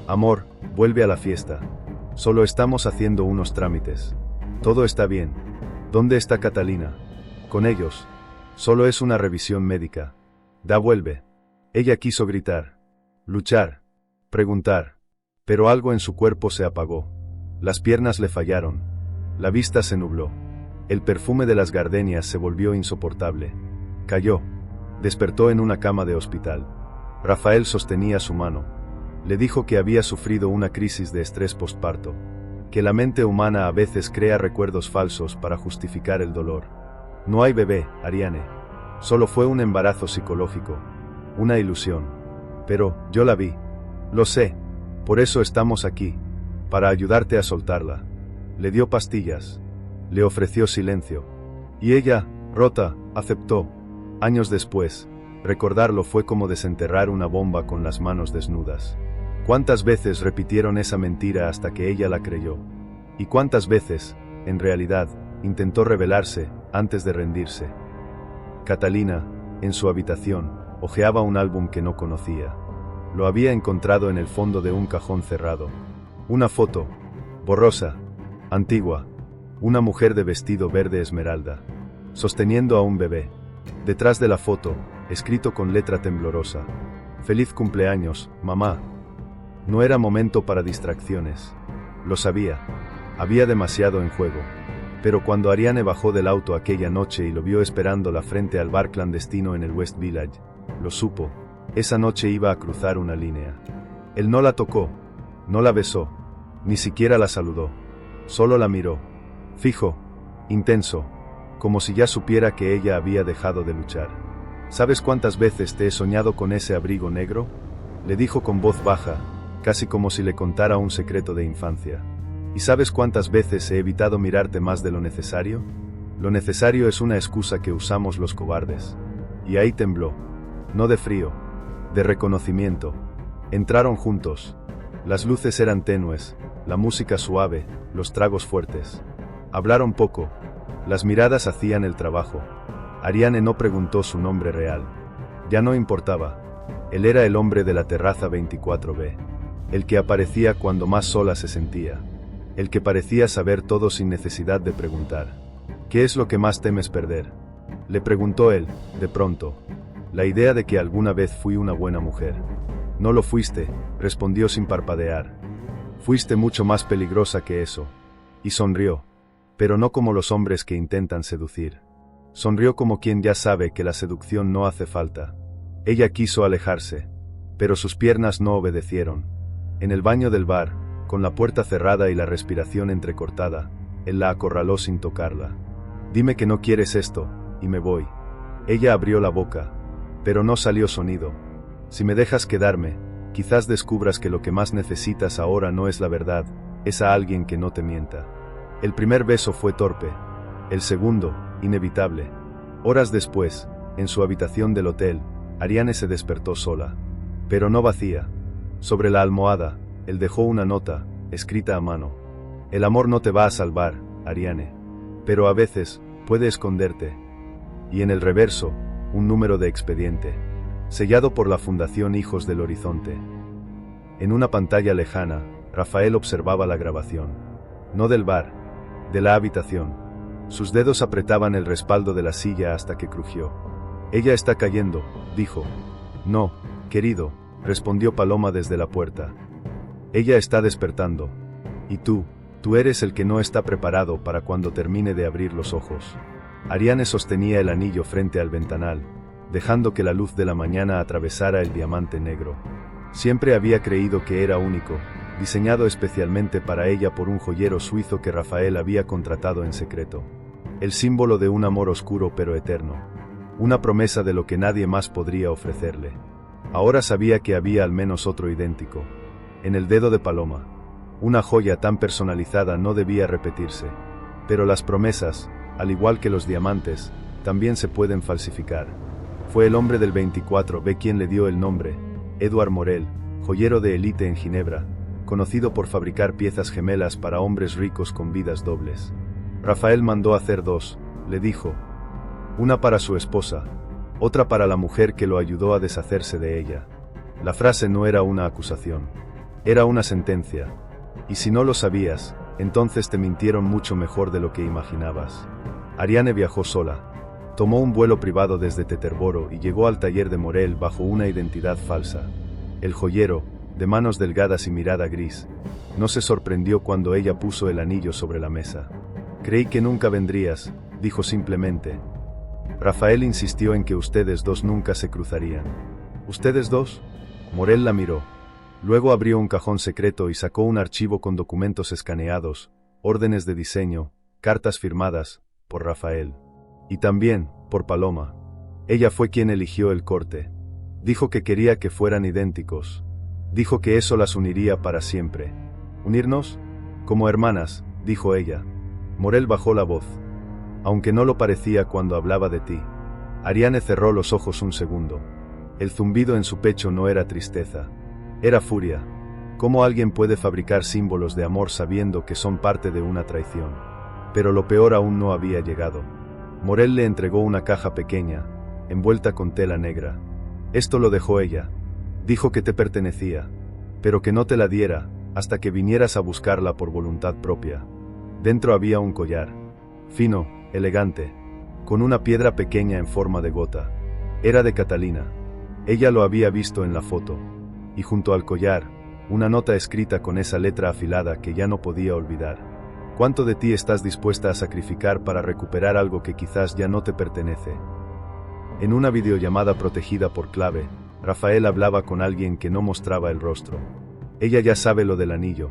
Amor, vuelve a la fiesta. Solo estamos haciendo unos trámites. Todo está bien. ¿Dónde está Catalina? Con ellos. Solo es una revisión médica. Vuelve. Ella quiso gritar. Luchar. Preguntar. Pero algo en su cuerpo se apagó. Las piernas le fallaron. La vista se nubló. El perfume de las gardenias se volvió insoportable. Cayó. Despertó en una cama de hospital. Rafael sostenía su mano. Le dijo que había sufrido una crisis de estrés postparto. Que la mente humana a veces crea recuerdos falsos para justificar el dolor. No hay bebé, Ariane. Solo fue un embarazo psicológico. Una ilusión. Pero, yo la vi. Lo sé. Por eso estamos aquí. Para ayudarte a soltarla. Le dio pastillas. Le ofreció silencio. Y ella, rota, aceptó. Años después, recordarlo fue como desenterrar una bomba con las manos desnudas. ¿Cuántas veces repitieron esa mentira hasta que ella la creyó? ¿Y cuántas veces, en realidad, intentó rebelarse antes de rendirse? Catalina, en su habitación, hojeaba un álbum que no conocía. Lo había encontrado en el fondo de un cajón cerrado. Una foto, borrosa, antigua, una mujer de vestido verde esmeralda, sosteniendo a un bebé. Detrás de la foto, escrito con letra temblorosa: «Feliz cumpleaños, mamá». No era momento para distracciones. Lo sabía. Había demasiado en juego. Pero cuando Ariane bajó del auto aquella noche y lo vio esperándola frente al bar clandestino en el West Village, lo supo. Esa noche iba a cruzar una línea. Él no la tocó, no la besó, ni siquiera la saludó. Solo la miró. Fijo, intenso, como si ya supiera que ella había dejado de luchar. ¿Sabes cuántas veces te he soñado con ese abrigo negro?, le dijo con voz baja, casi como si le contara un secreto de infancia. ¿Y sabes cuántas veces he evitado mirarte más de lo necesario? Lo necesario es una excusa que usamos los cobardes. Y ahí tembló. No de frío, de reconocimiento. Entraron juntos. Las luces eran tenues, la música suave, los tragos fuertes. Hablaron poco. Las miradas hacían el trabajo. Ariane no preguntó su nombre real. Ya no importaba. Él era el hombre de la terraza 24B. El que aparecía cuando más sola se sentía. El que parecía saber todo sin necesidad de preguntar. ¿Qué es lo que más temes perder?, le preguntó él, de pronto. La idea de que alguna vez fui una buena mujer. No lo fuiste, respondió sin parpadear. Fuiste mucho más peligrosa que eso. Y sonrió. Pero no como los hombres que intentan seducir. Sonrió como quien ya sabe que la seducción no hace falta. Ella quiso alejarse. Pero sus piernas no obedecieron. En el baño del bar, con la puerta cerrada y la respiración entrecortada, él la acorraló sin tocarla. Dime que no quieres esto, y me voy. Ella abrió la boca. Pero no salió sonido. Si me dejas quedarme, quizás descubras que lo que más necesitas ahora no es la verdad, es a alguien que no te mienta. El primer beso fue torpe. El segundo, inevitable. Horas después, en su habitación del hotel, Ariane se despertó sola. Pero no vacía. Sobre la almohada, él dejó una nota, escrita a mano. El amor no te va a salvar, Ariane. Pero a veces, puede esconderte. Y en el reverso, un número de expediente, sellado por la Fundación Hijos del Horizonte. En una pantalla lejana, Rafael observaba la grabación. No del bar, de la habitación. Sus dedos apretaban el respaldo de la silla hasta que crujió. Ella está cayendo, dijo. No, querido, respondió Paloma desde la puerta. Ella está despertando. Y tú eres el que no está preparado para cuando termine de abrir los ojos. Ariane sostenía el anillo frente al ventanal, dejando que la luz de la mañana atravesara el diamante negro. Siempre había creído que era único, diseñado especialmente para ella por un joyero suizo que Rafael había contratado en secreto. El símbolo de un amor oscuro pero eterno. Una promesa de lo que nadie más podría ofrecerle. Ahora sabía que había al menos otro idéntico. En el dedo de Paloma. Una joya tan personalizada no debía repetirse. Pero las promesas, al igual que los diamantes, también se pueden falsificar. Fue el hombre del 24B quien le dio el nombre, Edouard Morel, joyero de élite en Ginebra, conocido por fabricar piezas gemelas para hombres ricos con vidas dobles. Rafael mandó hacer dos, le dijo. Una para su esposa, otra para la mujer que lo ayudó a deshacerse de ella. La frase no era una acusación. Era una sentencia. Y si no lo sabías, entonces te mintieron mucho mejor de lo que imaginabas. Ariane viajó sola. Tomó un vuelo privado desde Teterboro y llegó al taller de Morel bajo una identidad falsa. El joyero, de manos delgadas y mirada gris, no se sorprendió cuando ella puso el anillo sobre la mesa. Creí que nunca vendrías, dijo simplemente. Rafael insistió en que ustedes dos nunca se cruzarían. ¿Ustedes dos? Morel la miró. Luego abrió un cajón secreto y sacó un archivo con documentos escaneados, órdenes de diseño, cartas firmadas, por Rafael. Y también, por Paloma. Ella fue quien eligió el corte. Dijo que quería que fueran idénticos. Dijo que eso las uniría para siempre. ¿Unirnos? Como hermanas, dijo ella. Morel bajó la voz. Aunque no lo parecía cuando hablaba de ti. Ariane cerró los ojos un segundo. El zumbido en su pecho no era tristeza. Era furia. ¿Cómo alguien puede fabricar símbolos de amor sabiendo que son parte de una traición? Pero lo peor aún no había llegado. Morel le entregó una caja pequeña, envuelta con tela negra. Esto lo dejó ella. Dijo que te pertenecía, pero que no te la diera, hasta que vinieras a buscarla por voluntad propia. Dentro había un collar. Fino, elegante, con una piedra pequeña en forma de gota. Era de Catalina. Ella lo había visto en la foto. Y junto al collar, una nota escrita con esa letra afilada que ya no podía olvidar. ¿Cuánto de ti estás dispuesta a sacrificar para recuperar algo que quizás ya no te pertenece? En una videollamada protegida por clave, Rafael hablaba con alguien que no mostraba el rostro. Ella ya sabe lo del anillo.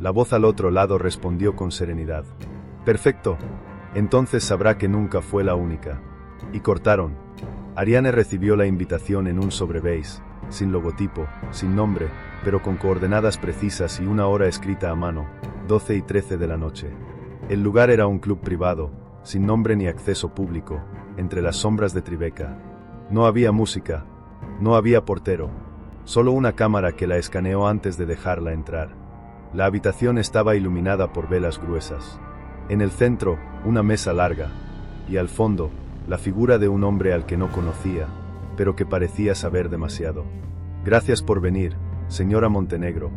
La voz al otro lado respondió con serenidad. Perfecto. Entonces sabrá que nunca fue la única. Y cortaron. Ariane recibió la invitación en un sobre beige, sin logotipo, sin nombre, pero con coordenadas precisas y una hora escrita a mano, 12:13 de la noche. El lugar era un club privado, sin nombre ni acceso público, entre las sombras de Tribeca. No había música, no había portero, solo una cámara que la escaneó antes de dejarla entrar. La habitación estaba iluminada por velas gruesas. En el centro, una mesa larga, y al fondo, la figura de un hombre al que no conocía, pero que parecía saber demasiado. Gracias por venir, señora Montenegro.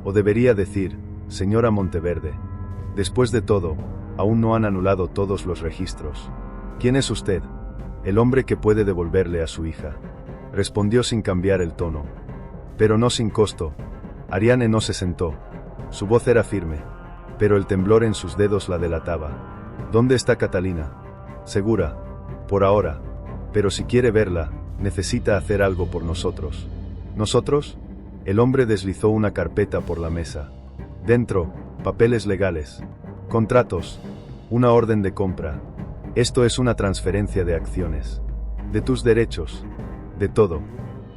O debería decir, señora Monteverde. Después de todo, aún no han anulado todos los registros. ¿Quién es usted? El hombre que puede devolverle a su hija. Respondió sin cambiar el tono. Pero no sin costo. Ariane no se sentó. Su voz era firme, pero el temblor en sus dedos la delataba. ¿Dónde está Catalina? Segura. Por ahora. Pero si quiere verla, necesita hacer algo por nosotros. ¿Nosotros? El hombre deslizó una carpeta por la mesa. Dentro, papeles legales. Contratos. Una orden de compra. Esto es una transferencia de acciones. De tus derechos. De todo.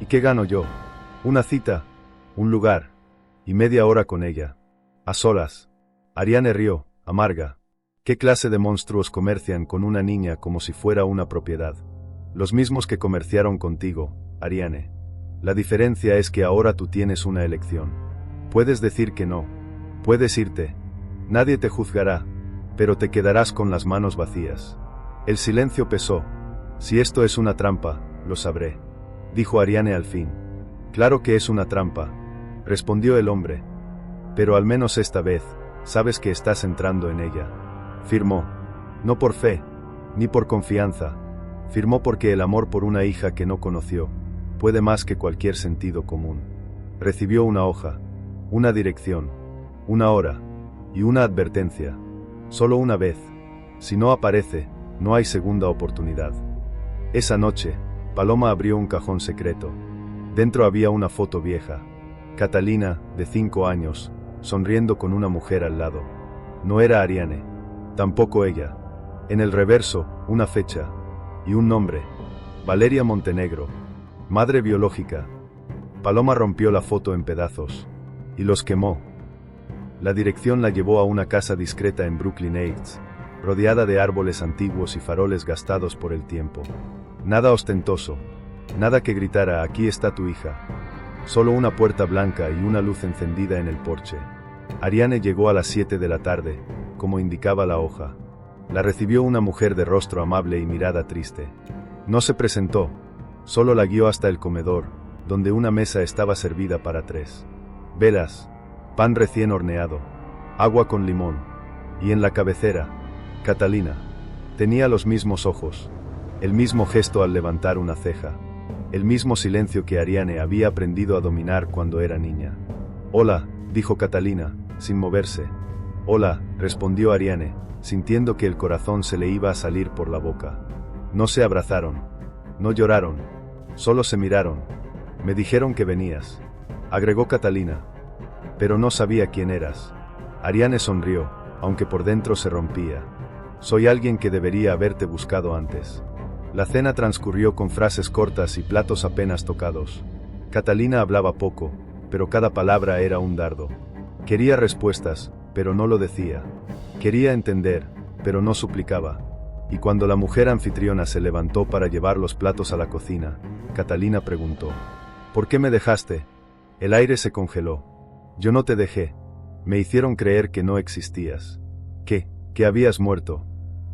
¿Y qué gano yo? Una cita. Un lugar. Y media hora con ella. A solas. Ariane rió, amarga. ¿Qué clase de monstruos comercian con una niña como si fuera una propiedad? Los mismos que comerciaron contigo, Ariane. La diferencia es que ahora tú tienes una elección. Puedes decir que no. Puedes irte. Nadie te juzgará, pero te quedarás con las manos vacías. El silencio pesó. Si esto es una trampa, lo sabré. Dijo Ariane al fin. Claro que es una trampa, respondió el hombre. Pero al menos esta vez, sabes que estás entrando en ella. Firmó. No por fe, ni por confianza. Firmó porque el amor por una hija que no conoció puede más que cualquier sentido común. Recibió una hoja, una dirección, una hora y una advertencia. Solo una vez. Si no aparece, no hay segunda oportunidad. Esa noche, Paloma abrió un cajón secreto. Dentro había una foto vieja. Catalina, de 5 años, sonriendo con una mujer al lado. No era Ariane. Tampoco ella. En el reverso, una fecha. Y un nombre. Valeria Montenegro. Madre biológica. Paloma rompió la foto en pedazos. Y los quemó. La dirección la llevó a una casa discreta en Brooklyn Heights, rodeada de árboles antiguos y faroles gastados por el tiempo. Nada ostentoso. Nada que gritara, aquí está tu hija. Solo una puerta blanca y una luz encendida en el porche. Ariane llegó a las 7 de la tarde, como indicaba la hoja. La recibió una mujer de rostro amable y mirada triste. No se presentó, solo la guió hasta el comedor, donde una mesa estaba servida para 3. Velas, pan recién horneado, agua con limón, y en la cabecera, Catalina. Tenía los mismos ojos, el mismo gesto al levantar una ceja, el mismo silencio que Ariane había aprendido a dominar cuando era niña. Hola, dijo Catalina, sin moverse. Hola, respondió Ariane, sintiendo que el corazón se le iba a salir por la boca. No se abrazaron, no lloraron, solo se miraron. Me dijeron que venías, agregó Catalina. Pero no sabía quién eras. Ariane sonrió, aunque por dentro se rompía. Soy alguien que debería haberte buscado antes. La cena transcurrió con frases cortas y platos apenas tocados. Catalina hablaba poco, pero cada palabra era un dardo. Quería respuestas, pero no lo decía. Quería entender, pero no suplicaba. Y cuando la mujer anfitriona se levantó para llevar los platos a la cocina, Catalina preguntó: ¿por qué me dejaste? El aire se congeló. Yo no te dejé. Me hicieron creer que no existías. ¿Que habías muerto?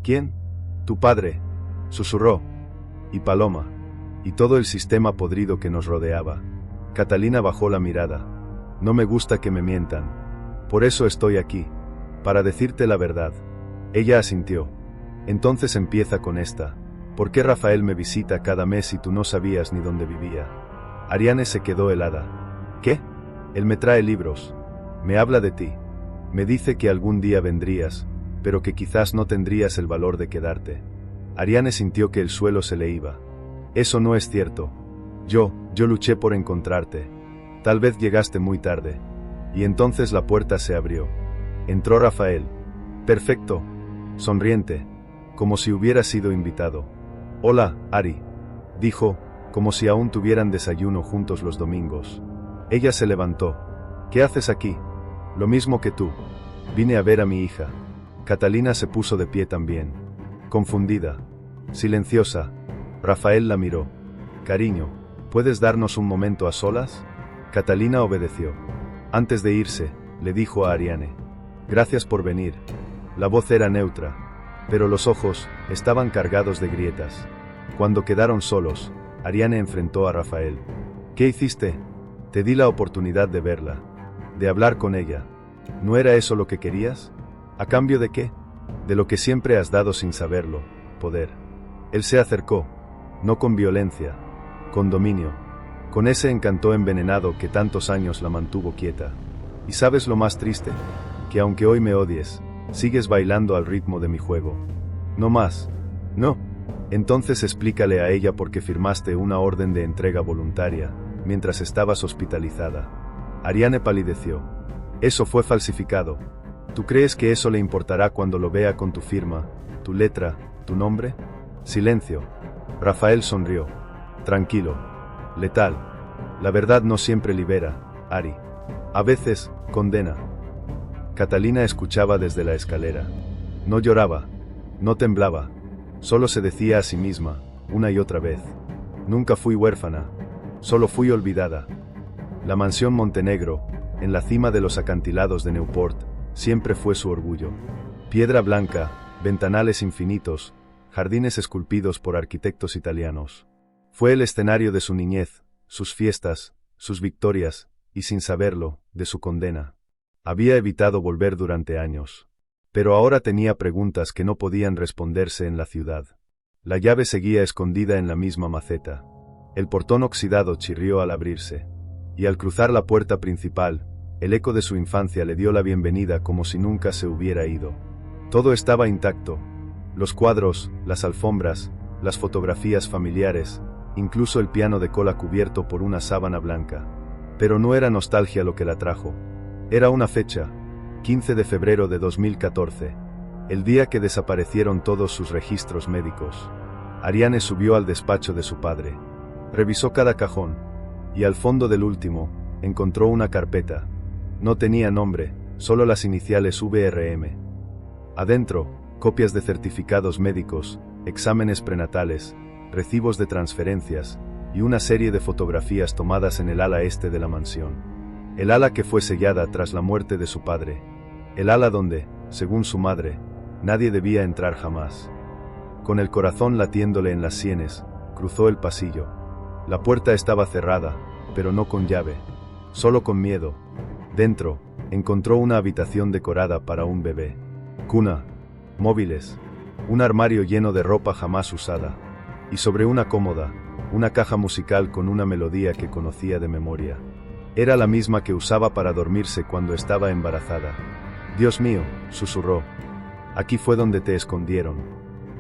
¿Quién? Tu padre, susurró. Y Paloma. Y todo el sistema podrido que nos rodeaba. Catalina bajó la mirada. No me gusta que me mientan. Por eso estoy aquí. Para decirte la verdad. Ella asintió. Entonces empieza con esta. ¿Por qué Rafael me visita cada mes y tú no sabías ni dónde vivía? Ariane se quedó helada. ¿Qué? Él me trae libros. Me habla de ti. Me dice que algún día vendrías, pero que quizás no tendrías el valor de quedarte. Ariane sintió que el suelo se le iba. Eso no es cierto. Yo luché por encontrarte. Tal vez llegaste muy tarde. Y entonces la puerta se abrió. Entró Rafael. Perfecto. Sonriente. Como si hubiera sido invitado. Hola, Ari. Dijo, como si aún tuvieran desayuno juntos los domingos. Ella se levantó. ¿Qué haces aquí? Lo mismo que tú. Vine a ver a mi hija. Catalina se puso de pie también. Confundida. Silenciosa. Rafael la miró. Cariño, ¿puedes darnos un momento a solas? Catalina obedeció. Antes de irse, le dijo a Ariane: gracias por venir. La voz era neutra, pero los ojos estaban cargados de grietas. Cuando quedaron solos, Ariane enfrentó a Rafael. ¿Qué hiciste? Te di la oportunidad de verla, de hablar con ella. ¿No era eso lo que querías? ¿A cambio de qué? De lo que siempre has dado sin saberlo: poder. Él se acercó, no con violencia, con dominio, con ese encanto envenenado que tantos años la mantuvo quieta. ¿Y sabes lo más triste? Que aunque hoy me odies, sigues bailando al ritmo de mi juego. No más. No. Entonces explícale a ella por qué firmaste una orden de entrega voluntaria, mientras estabas hospitalizada. Ariane palideció. Eso fue falsificado. ¿Tú crees que eso le importará cuando lo vea con tu firma, tu letra, tu nombre? Silencio. Rafael sonrió. Tranquilo. Letal. La verdad no siempre libera, Ari. A veces, condena. Catalina escuchaba desde la escalera. No lloraba. No temblaba. Solo se decía a sí misma, una y otra vez: nunca fui huérfana. Solo fui olvidada. La mansión Montenegro, en la cima de los acantilados de Newport, siempre fue su orgullo. Piedra blanca, ventanales infinitos, jardines esculpidos por arquitectos italianos. Fue el escenario de su niñez, sus fiestas, sus victorias, y sin saberlo, de su condena. Había evitado volver durante años. Pero ahora tenía preguntas que no podían responderse en la ciudad. La llave seguía escondida en la misma maceta. El portón oxidado chirrió al abrirse. Y al cruzar la puerta principal, el eco de su infancia le dio la bienvenida como si nunca se hubiera ido. Todo estaba intacto. Los cuadros, las alfombras, las fotografías familiares, incluso el piano de cola cubierto por una sábana blanca. Pero no era nostalgia lo que la trajo. Era una fecha, 15 de febrero de 2014, el día que desaparecieron todos sus registros médicos. Ariane subió al despacho de su padre. Revisó cada cajón, y al fondo del último, encontró una carpeta. No tenía nombre, solo las iniciales VRM. Adentro, copias de certificados médicos, exámenes prenatales, recibos de transferencias, y una serie de fotografías tomadas en el ala este de la mansión. El ala que fue sellada tras la muerte de su padre. El ala donde, según su madre, nadie debía entrar jamás. Con el corazón latiéndole en las sienes, cruzó el pasillo. La puerta estaba cerrada, pero no con llave, solo con miedo. Dentro, encontró una habitación decorada para un bebé. Cuna, móviles, un armario lleno de ropa jamás usada, y sobre una cómoda, una caja musical con una melodía que conocía de memoria. Era la misma que usaba para dormirse cuando estaba embarazada. Dios mío, susurró. Aquí fue donde te escondieron.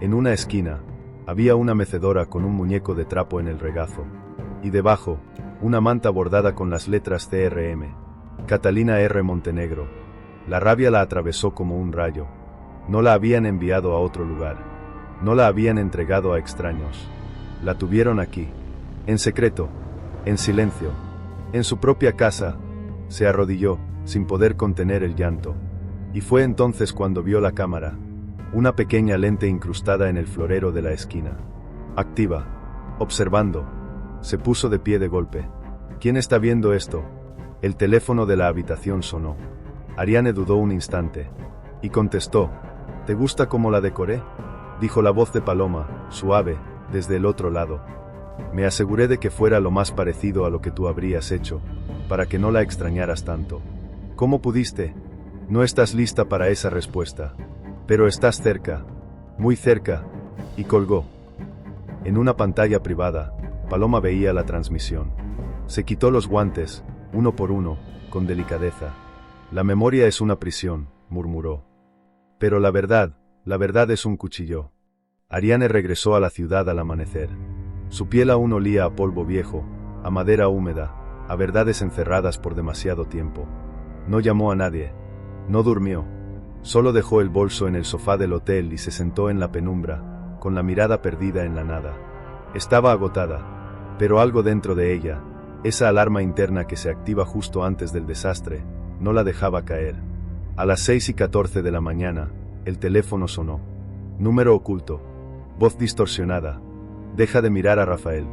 En una esquina, había una mecedora con un muñeco de trapo en el regazo. Y debajo, una manta bordada con las letras CRM. Catalina R. Montenegro. La rabia la atravesó como un rayo. No la habían enviado a otro lugar. No la habían entregado a extraños. La tuvieron aquí. En secreto. En silencio. En su propia casa. Se arrodilló, sin poder contener el llanto. Y fue entonces cuando vio la cámara, una pequeña lente incrustada en el florero de la esquina. Activa. Observando. Se puso de pie de golpe. ¿Quién está viendo esto? El teléfono de la habitación sonó. Ariane dudó un instante. Y contestó. ¿Te gusta cómo la decoré? Dijo la voz de Paloma, suave, desde el otro lado. Me aseguré de que fuera lo más parecido a lo que tú habrías hecho, para que no la extrañaras tanto. ¿Cómo pudiste? No estás lista para esa respuesta. Pero estás cerca, muy cerca, y colgó. En una pantalla privada, Paloma veía la transmisión. Se quitó los guantes, uno por uno, con delicadeza. La memoria es una prisión, murmuró. Pero la verdad es un cuchillo. Ariane regresó a la ciudad al amanecer. Su piel aún olía a polvo viejo, a madera húmeda, a verdades encerradas por demasiado tiempo. No llamó a nadie. No durmió. Solo dejó el bolso en el sofá del hotel y se sentó en la penumbra, con la mirada perdida en la nada. Estaba agotada, pero algo dentro de ella, esa alarma interna que se activa justo antes del desastre, no la dejaba caer. A las 6:14 de la mañana, el teléfono sonó. Número oculto. Voz distorsionada. Deja de mirar a Rafael.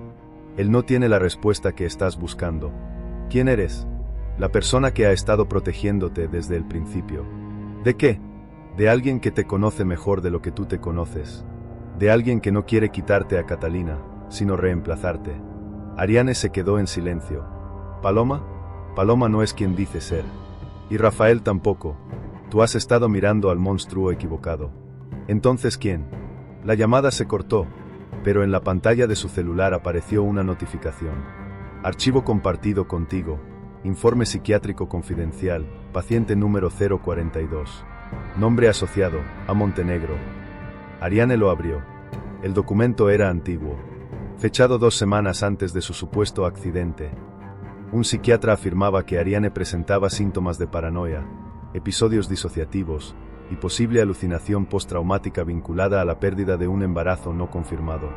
Él no tiene la respuesta que estás buscando. ¿Quién eres? La persona que ha estado protegiéndote desde el principio. ¿De qué? De alguien que te conoce mejor de lo que tú te conoces. De alguien que no quiere quitarte a Catalina, sino reemplazarte. Ariane se quedó en silencio. ¿Paloma? Paloma no es quien dice ser. Y Rafael tampoco. Tú has estado mirando al monstruo equivocado. ¿Entonces quién? La llamada se cortó, pero en la pantalla de su celular apareció una notificación. Archivo compartido contigo. Informe psiquiátrico confidencial, paciente número 042. Nombre asociado, a Montenegro. Ariane lo abrió. El documento era antiguo. Fechado 2 semanas antes de su supuesto accidente. Un psiquiatra afirmaba que Ariane presentaba síntomas de paranoia, episodios disociativos, y posible alucinación postraumática vinculada a la pérdida de un embarazo no confirmado.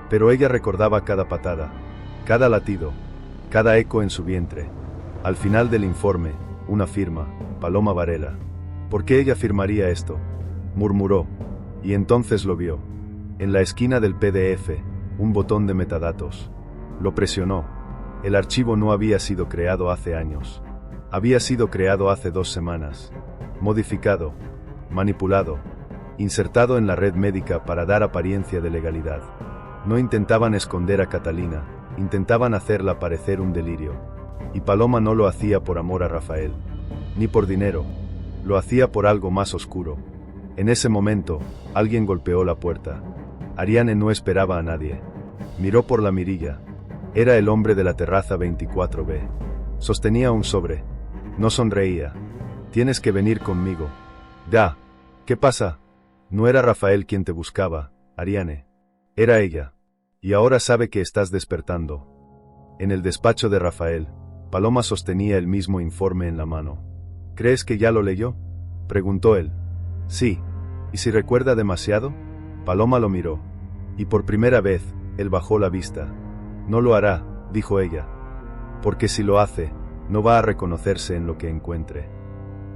Pero ella recordaba cada patada, cada latido, cada eco en su vientre. Al final del informe, una firma, Paloma Varela. ¿Por qué ella firmaría esto? Murmuró. Y entonces lo vio. En la esquina del PDF, un botón de metadatos. Lo presionó. El archivo no había sido creado hace años. Había sido creado hace 2 semanas. Modificado. Manipulado, insertado en la red médica para dar apariencia de legalidad. No intentaban esconder a Catalina, intentaban hacerla parecer un delirio. Y Paloma no lo hacía por amor a Rafael, ni por dinero, lo hacía por algo más oscuro. En ese momento, alguien golpeó la puerta. Ariane no esperaba a nadie. Miró por la mirilla. Era el hombre de la terraza 24B. Sostenía un sobre. No sonreía. Tienes que venir conmigo. Ya. ¿Qué pasa? No era Rafael quien te buscaba, Ariane. Era ella. Y ahora sabe que estás despertando. En el despacho de Rafael, Paloma sostenía el mismo informe en la mano. ¿Crees que ya lo leyó? Preguntó él. Sí. ¿Y si recuerda demasiado? Paloma lo miró. Y por primera vez, él bajó la vista. No lo hará, dijo ella. Porque si lo hace, no va a reconocerse en lo que encuentre.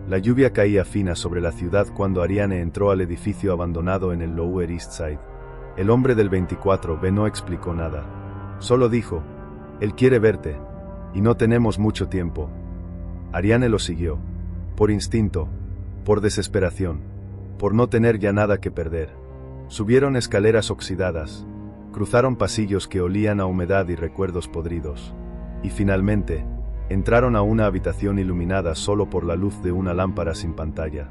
La lluvia caía fina sobre la ciudad cuando Ariane entró al edificio abandonado en el Lower East Side. El hombre del 24B no explicó nada. Solo dijo, él quiere verte. Y no tenemos mucho tiempo. Ariane lo siguió. Por instinto. Por desesperación. Por no tener ya nada que perder. Subieron escaleras oxidadas. Cruzaron pasillos que olían a humedad y recuerdos podridos. Y finalmente, entraron a una habitación iluminada solo por la luz de una lámpara sin pantalla.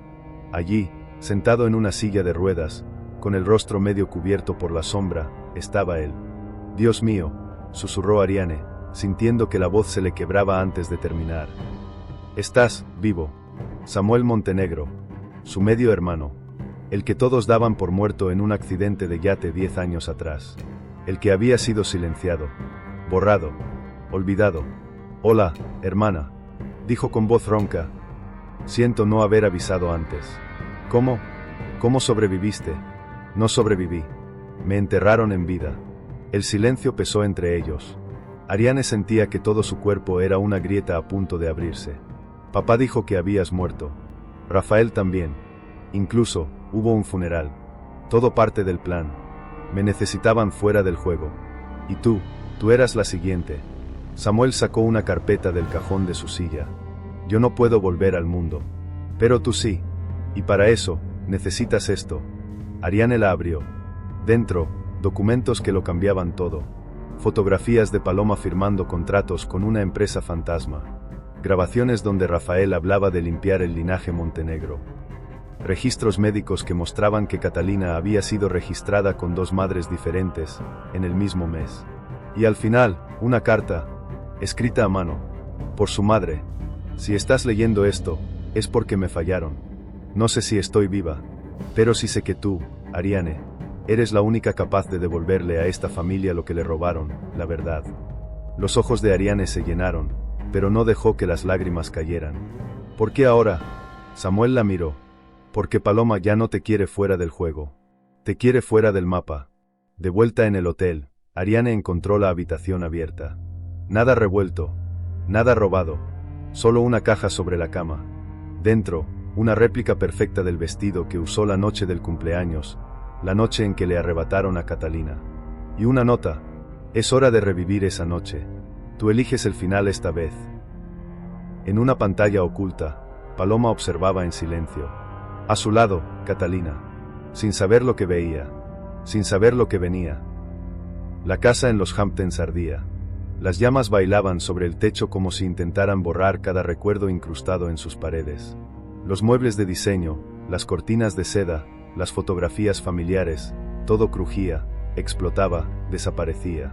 Allí, sentado en una silla de ruedas, con el rostro medio cubierto por la sombra, estaba él. Dios mío, susurró Ariane, sintiendo que la voz se le quebraba antes de terminar. Estás vivo. Samuel Montenegro, su medio hermano, el que todos daban por muerto en un accidente de yate 10 años atrás, el que había sido silenciado, borrado, olvidado. Hola, hermana, dijo con voz ronca. Siento no haber avisado antes. ¿Cómo? ¿Cómo sobreviviste? No sobreviví. Me enterraron en vida. El silencio pesó entre ellos. Ariane sentía que todo su cuerpo era una grieta a punto de abrirse. Papá dijo que habías muerto. Rafael también. Incluso, hubo un funeral. Todo parte del plan. Me necesitaban fuera del juego. Y tú eras la siguiente. Samuel sacó una carpeta del cajón de su silla. Yo no puedo volver al mundo. Pero tú sí. Y para eso, necesitas esto. Ariane la abrió. Dentro, documentos que lo cambiaban todo. Fotografías de Paloma firmando contratos con una empresa fantasma. Grabaciones donde Rafael hablaba de limpiar el linaje Montenegro. Registros médicos que mostraban que Catalina había sido registrada con 2 madres diferentes, en el mismo mes. Y al final, una carta, escrita a mano, por su madre. Si estás leyendo esto, es porque me fallaron. No sé si estoy viva, pero sí sé que tú, Ariane, eres la única capaz de devolverle a esta familia lo que le robaron, la verdad. Los ojos de Ariane se llenaron, pero no dejó que las lágrimas cayeran. ¿Por qué ahora? Samuel la miró. Porque Paloma ya no te quiere fuera del juego. Te quiere fuera del mapa. De vuelta en el hotel, Ariane encontró la habitación abierta. Nada revuelto, nada robado, solo una caja sobre la cama. Dentro, una réplica perfecta del vestido que usó la noche del cumpleaños, la noche en que le arrebataron a Catalina. Y una nota: es hora de revivir esa noche. Tú eliges el final esta vez. En una pantalla oculta, Paloma observaba en silencio. A su lado, Catalina. Sin saber lo que veía. Sin saber lo que venía. La casa en los Hamptons ardía. Las llamas bailaban sobre el techo como si intentaran borrar cada recuerdo incrustado en sus paredes. Los muebles de diseño, las cortinas de seda, las fotografías familiares, todo crujía, explotaba, desaparecía.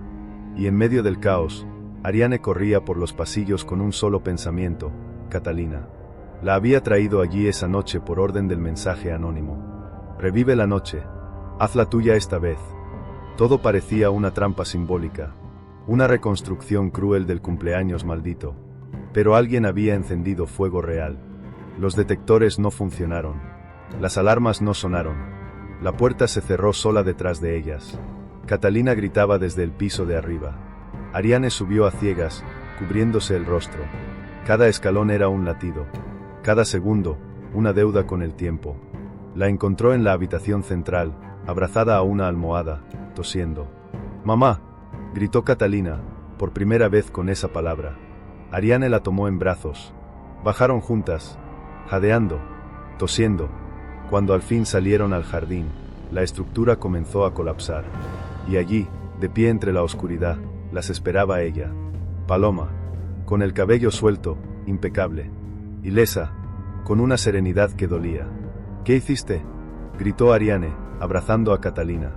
Y en medio del caos, Ariane corría por los pasillos con un solo pensamiento: Catalina. La había traído allí esa noche por orden del mensaje anónimo. Revive la noche. Hazla tuya esta vez. Todo parecía una trampa simbólica. Una reconstrucción cruel del cumpleaños maldito. Pero alguien había encendido fuego real. Los detectores no funcionaron. Las alarmas no sonaron. La puerta se cerró sola detrás de ellas. Catalina gritaba desde el piso de arriba. Ariane subió a ciegas, cubriéndose el rostro. Cada escalón era un latido. Cada segundo, una deuda con el tiempo. La encontró en la habitación central, abrazada a una almohada, tosiendo. «¡Mamá!», gritó Catalina, por primera vez con esa palabra. Ariane la tomó en brazos. Bajaron juntas, jadeando, tosiendo. Cuando al fin salieron al jardín, la estructura comenzó a colapsar. Y allí, de pie entre la oscuridad, las esperaba ella. Paloma, con el cabello suelto, impecable. Ilesa, con una serenidad que dolía. «¿Qué hiciste?», gritó Ariane, abrazando a Catalina.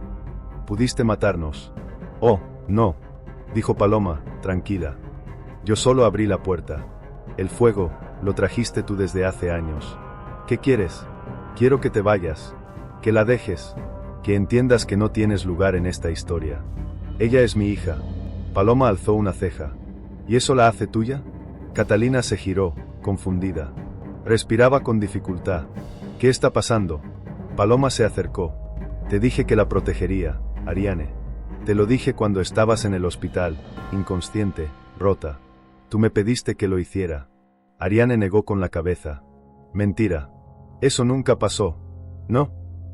«Pudiste matarnos». «Oh, no», dijo Paloma, tranquila. «Yo solo abrí la puerta. El fuego, lo trajiste tú desde hace años. ¿Qué quieres? Quiero que te vayas, que la dejes, que entiendas que no tienes lugar en esta historia. Ella es mi hija». Paloma alzó una ceja. «¿Y eso la hace tuya?». Catalina se giró, confundida. Respiraba con dificultad. «¿Qué está pasando?». Paloma se acercó. «Te dije que la protegería, Ariane. Te lo dije cuando estabas en el hospital, inconsciente, rota. Tú me pediste que lo hiciera». Ariane negó con la cabeza. «Mentira. Eso nunca pasó». «No.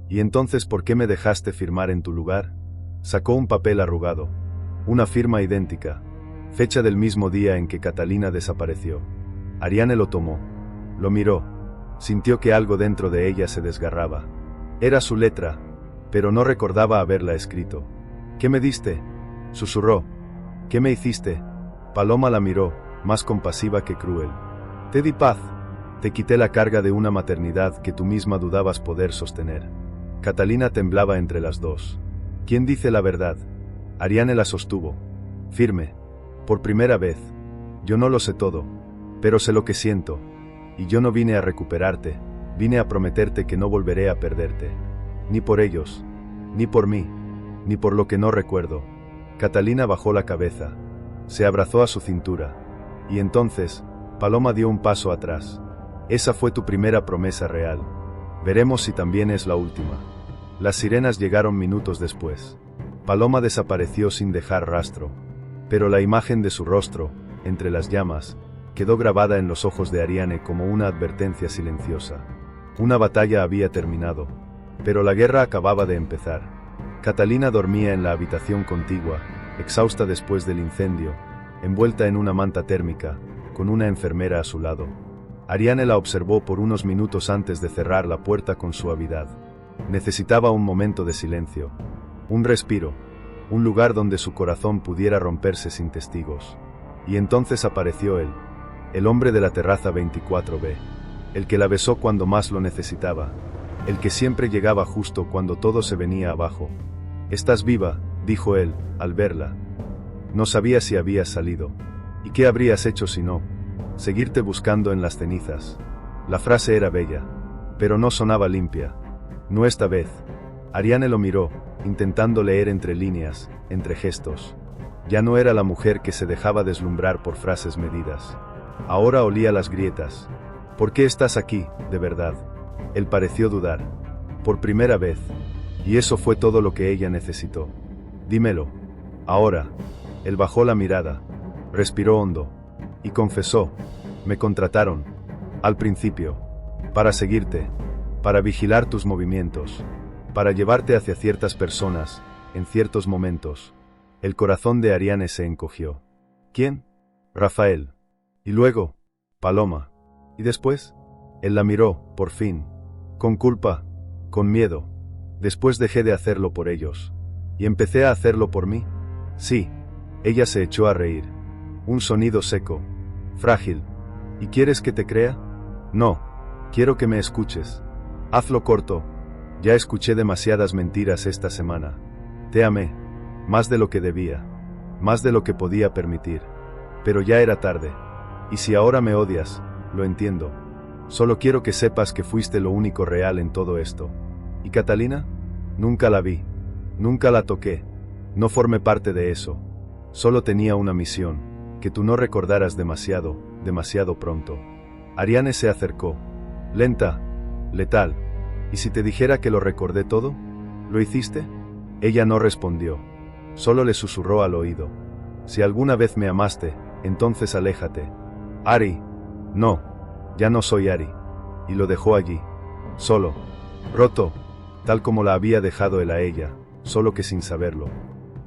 ¿Y entonces por qué me dejaste firmar en tu lugar?». Sacó un papel arrugado. Una firma idéntica. Fecha del mismo día en que Catalina desapareció. Ariane lo tomó. Lo miró. Sintió que algo dentro de ella se desgarraba. Era su letra, pero no recordaba haberla escrito. «¿Qué me diste?», susurró. «¿Qué me hiciste?». Paloma la miró, más compasiva que cruel. «Te di paz. Te quité la carga de una maternidad que tú misma dudabas poder sostener». Catalina temblaba entre las dos. «¿Quién dice la verdad?». Ariane la sostuvo. Firme. «Por primera vez. Yo no lo sé todo, pero sé lo que siento. Y yo no vine a recuperarte, vine a prometerte que no volveré a perderte. Ni por ellos, ni por mí, ni por lo que no recuerdo». Catalina bajó la cabeza. Se abrazó a su cintura. Y entonces, Paloma dio un paso atrás. «Esa fue tu primera promesa real. Veremos si también es la última». Las sirenas llegaron minutos después. Paloma desapareció sin dejar rastro. Pero la imagen de su rostro, entre las llamas, quedó grabada en los ojos de Ariane como una advertencia silenciosa. Una batalla había terminado, pero la guerra acababa de empezar. Catalina dormía en la habitación contigua, exhausta después del incendio, envuelta en una manta térmica, con una enfermera a su lado. Ariane la observó por unos minutos antes de cerrar la puerta con suavidad. Necesitaba un momento de silencio, un respiro, un lugar donde su corazón pudiera romperse sin testigos. Y entonces apareció él, el hombre de la terraza 24B, el que la besó cuando más lo necesitaba, el que siempre llegaba justo cuando todo se venía abajo. «Estás viva», dijo él, al verla. «No sabía si habías salido. ¿Y qué habrías hecho si no? Seguirte buscando en las cenizas». La frase era bella, pero no sonaba limpia. No esta vez. Ariane lo miró, intentando leer entre líneas, entre gestos. Ya no era la mujer que se dejaba deslumbrar por frases medidas. Ahora olía las grietas. «¿Por qué estás aquí, de verdad?». Él pareció dudar. Por primera vez. Y eso fue todo lo que ella necesitó. «Dímelo. Ahora». Él bajó la mirada. Respiró hondo. Y confesó. «Me contrataron. Al principio. Para seguirte. Para vigilar tus movimientos. Para llevarte hacia ciertas personas, en ciertos momentos». El corazón de Ariane se encogió. «¿Quién?». «Rafael». «Y luego?». «Paloma». «¿Y después?». Él la miró, por fin. Con culpa. Con miedo. «Después dejé de hacerlo por ellos. ¿Y empecé a hacerlo por mí?». «Sí». Ella se echó a reír. Un sonido seco. Frágil. «¿Y quieres que te crea?». «No. Quiero que me escuches. Hazlo corto. Ya escuché demasiadas mentiras esta semana. Te amé. Más de lo que debía. Más de lo que podía permitir. Pero ya era tarde. Y si ahora me odias, lo entiendo. Solo quiero que sepas que fuiste lo único real en todo esto». «¿Y Catalina?». «Nunca la vi. Nunca la toqué. No formé parte de eso. Solo tenía una misión, que tú no recordaras demasiado, demasiado pronto». Ariane se acercó. Lenta. Letal. «¿Y si te dijera que lo recordé todo? ¿Lo hiciste?». Ella no respondió. Solo le susurró al oído. «Si alguna vez me amaste, entonces aléjate». «Ari». «No. Ya no soy Ari». Y lo dejó allí. Solo. Roto. Tal como la había dejado él a ella, solo que sin saberlo.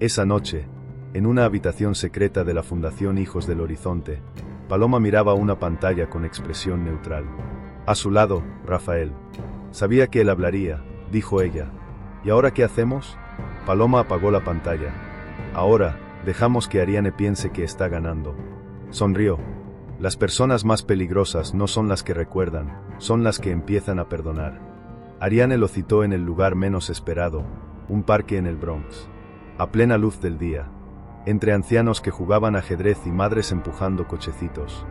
Esa noche, en una habitación secreta de la Fundación Hijos del Horizonte, Paloma miraba una pantalla con expresión neutral. A su lado, Rafael. «Sabía que él hablaría», dijo ella. «¿Y ahora qué hacemos?». Paloma apagó la pantalla. «Ahora, dejamos que Ariane piense que está ganando». Sonrió. «Las personas más peligrosas no son las que recuerdan, son las que empiezan a perdonar». Ariane lo citó en el lugar menos esperado, un parque en el Bronx. A plena luz del día. Entre ancianos que jugaban ajedrez y madres empujando cochecitos.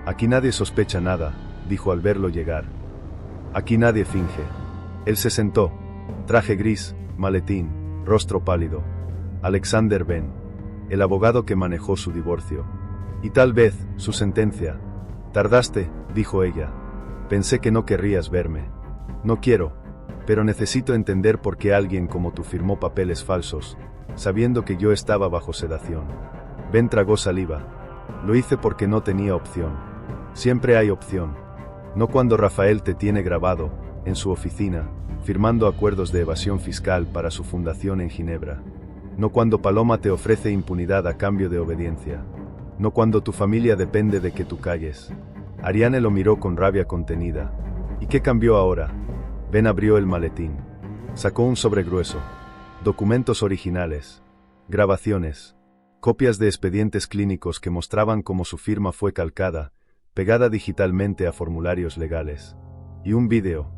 «Aquí nadie sospecha nada», dijo al verlo llegar. «Aquí nadie finge». Él se sentó. Traje gris, maletín, rostro pálido. Alexander Ben. El abogado que manejó su divorcio. «Y tal vez, su sentencia». «Tardaste», dijo ella. «Pensé que no querrías verme». «No quiero. Pero necesito entender por qué alguien como tú firmó papeles falsos, sabiendo que yo estaba bajo sedación». Ben tragó saliva. «Lo hice porque no tenía opción. Siempre hay opción. No cuando Rafael te tiene grabado, en su oficina, firmando acuerdos de evasión fiscal para su fundación en Ginebra. No cuando Paloma te ofrece impunidad a cambio de obediencia. No cuando tu familia depende de que tú calles». Ariane lo miró con rabia contenida. «¿Y qué cambió ahora?». Ben abrió el maletín. Sacó un sobre grueso. Documentos originales. Grabaciones. Copias de expedientes clínicos que mostraban cómo su firma fue calcada, pegada digitalmente a formularios legales. Y un vídeo.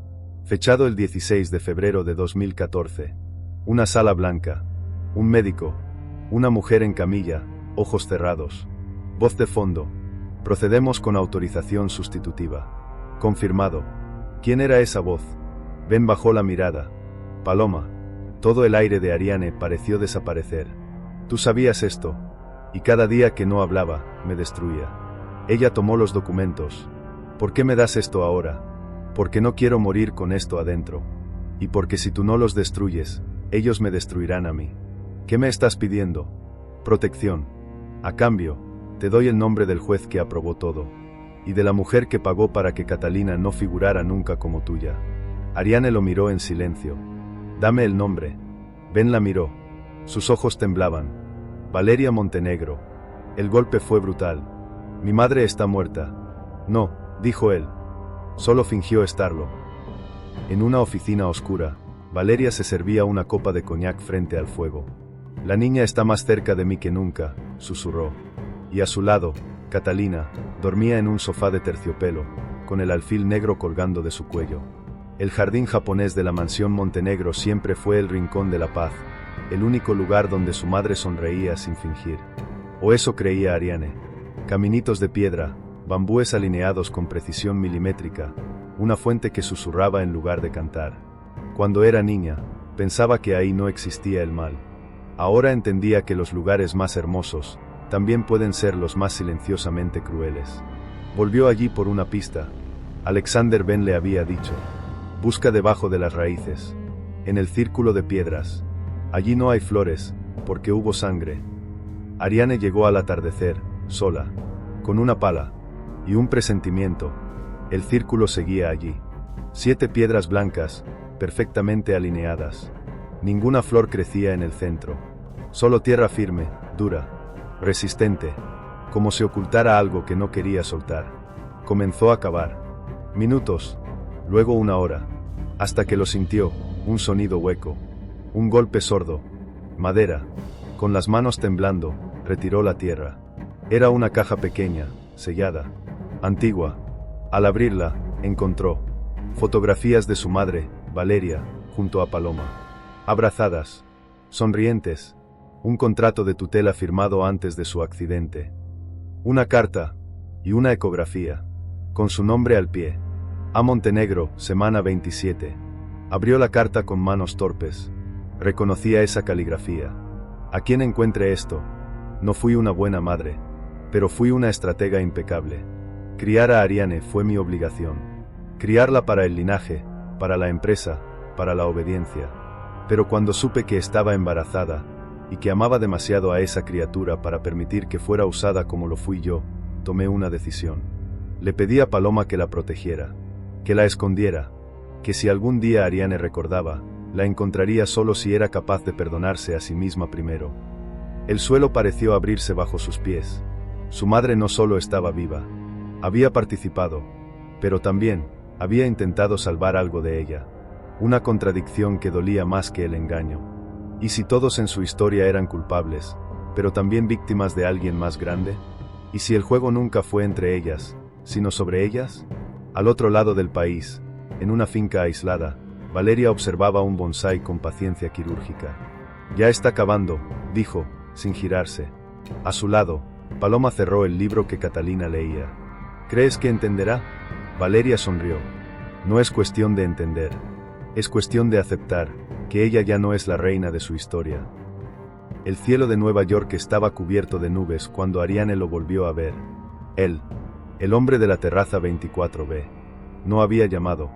Fechado el 16 de febrero de 2014. Una sala blanca. Un médico. Una mujer en camilla, ojos cerrados. Voz de fondo. «Procedemos con autorización sustitutiva». Confirmado. ¿Quién era esa voz? Ben bajó la mirada. «Paloma». Todo el aire de Ariane pareció desaparecer. «Tú sabías esto. Y cada día que no hablaba, me destruía». Ella tomó los documentos. «¿Por qué me das esto ahora?». «Porque no quiero morir con esto adentro. Y porque si tú no los destruyes, ellos me destruirán a mí». «¿Qué me estás pidiendo?». «Protección. A cambio, te doy el nombre del juez que aprobó todo. y de la mujer que pagó para que Catalina no figurara nunca como tuya. Ariane lo miró en silencio. Dame el nombre. Ben la miró. Sus ojos temblaban. Valeria Montenegro. El golpe fue brutal. Mi madre está muerta. No, dijo él. Solo fingió estarlo. En una oficina oscura, Valeria se servía una copa de coñac frente al fuego. La niña está más cerca de mí que nunca, susurró. Y a su lado, Catalina, dormía en un sofá de terciopelo, con el alfil negro colgando de su cuello. El jardín japonés de la mansión Montenegro siempre fue el rincón de la paz, el único lugar donde su madre sonreía sin fingir. O eso creía Ariane. Caminitos de piedra, bambúes alineados con precisión milimétrica, una fuente que susurraba en lugar de cantar. Cuando era niña, pensaba que ahí no existía el mal. Ahora entendía que los lugares más hermosos también pueden ser los más silenciosamente crueles. Volvió allí por una pista. Alexander Ben le había dicho: busca debajo de las raíces, en el círculo de piedras. Allí no hay flores, porque hubo sangre. Ariane llegó al atardecer, sola, con una pala y un presentimiento. El círculo seguía allí. 7 piedras blancas, perfectamente alineadas. Ninguna flor crecía en el centro. Solo tierra firme, dura, resistente, como si ocultara algo que no quería soltar. Comenzó a cavar. Minutos, luego 1 hora, hasta que lo sintió, un sonido hueco, un golpe sordo. Madera. Con las manos temblando, retiró la tierra. Era una caja pequeña, sellada, antigua. Al abrirla, encontró fotografías de su madre, Valeria, junto a Paloma. Abrazadas, sonrientes, un contrato de tutela firmado antes de su accidente. Una carta y una ecografía, con su nombre al pie. A Montenegro, semana 27. Abrió la carta con manos torpes. Reconocía esa caligrafía. A quien encuentre esto. No fui una buena madre, pero fui una estratega impecable. Criar a Ariane fue mi obligación. Criarla para el linaje, para la empresa, para la obediencia. Pero cuando supe que estaba embarazada, y que amaba demasiado a esa criatura para permitir que fuera usada como lo fui yo, tomé una decisión. Le pedí a Paloma que la protegiera, que la escondiera, que si algún día Ariane recordaba, la encontraría solo si era capaz de perdonarse a sí misma primero. El suelo pareció abrirse bajo sus pies. Su madre no solo estaba viva, había participado, pero también había intentado salvar algo de ella. Una contradicción que dolía más que el engaño. ¿Y si todos en su historia eran culpables, pero también víctimas de alguien más grande? ¿Y si el juego nunca fue entre ellas, sino sobre ellas? Al otro lado del país, en una finca aislada, Valeria observaba un bonsái con paciencia quirúrgica. Ya está acabando, dijo, sin girarse. A su lado, Paloma cerró el libro que Catalina leía. ¿Crees que entenderá? Valeria sonrió. No es cuestión de entender. Es cuestión de aceptar que ella ya no es la reina de su historia. El cielo de Nueva York estaba cubierto de nubes cuando Ariane lo volvió a ver. Él, el hombre de la terraza 24B. No había llamado.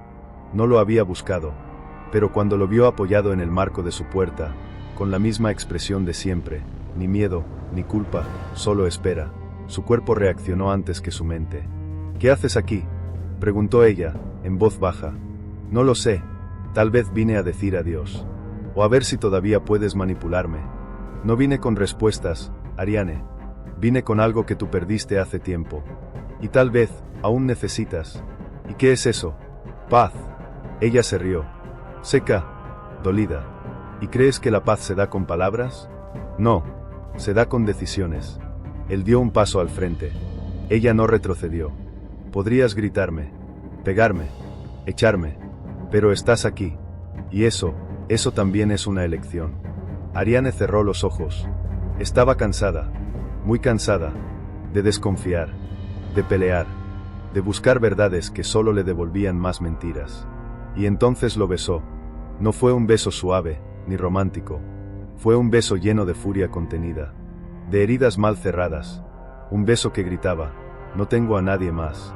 No lo había buscado. Pero cuando lo vio apoyado en el marco de su puerta, con la misma expresión de siempre, ni miedo, ni culpa, solo espera, su cuerpo reaccionó antes que su mente. ¿Qué haces aquí?, preguntó ella, en voz baja. No lo sé, tal vez vine a decir adiós. O a ver si todavía puedes manipularme. No vine con respuestas, Ariane. Vine con algo que tú perdiste hace tiempo. Y tal vez, aún necesitas. ¿Y qué es eso? Paz. Ella se rió. Seca. Dolida. ¿Y crees que la paz se da con palabras? No. Se da con decisiones. Él dio un paso al frente. Ella no retrocedió. Podrías gritarme, pegarme, echarme, pero estás aquí. Y eso también es una elección. Ariane cerró los ojos. Estaba cansada, muy cansada, de desconfiar, de pelear, de buscar verdades que solo le devolvían más mentiras. Y entonces lo besó. No fue un beso suave, ni romántico. Fue un beso lleno de furia contenida, de heridas mal cerradas. Un beso que gritaba, no tengo a nadie más.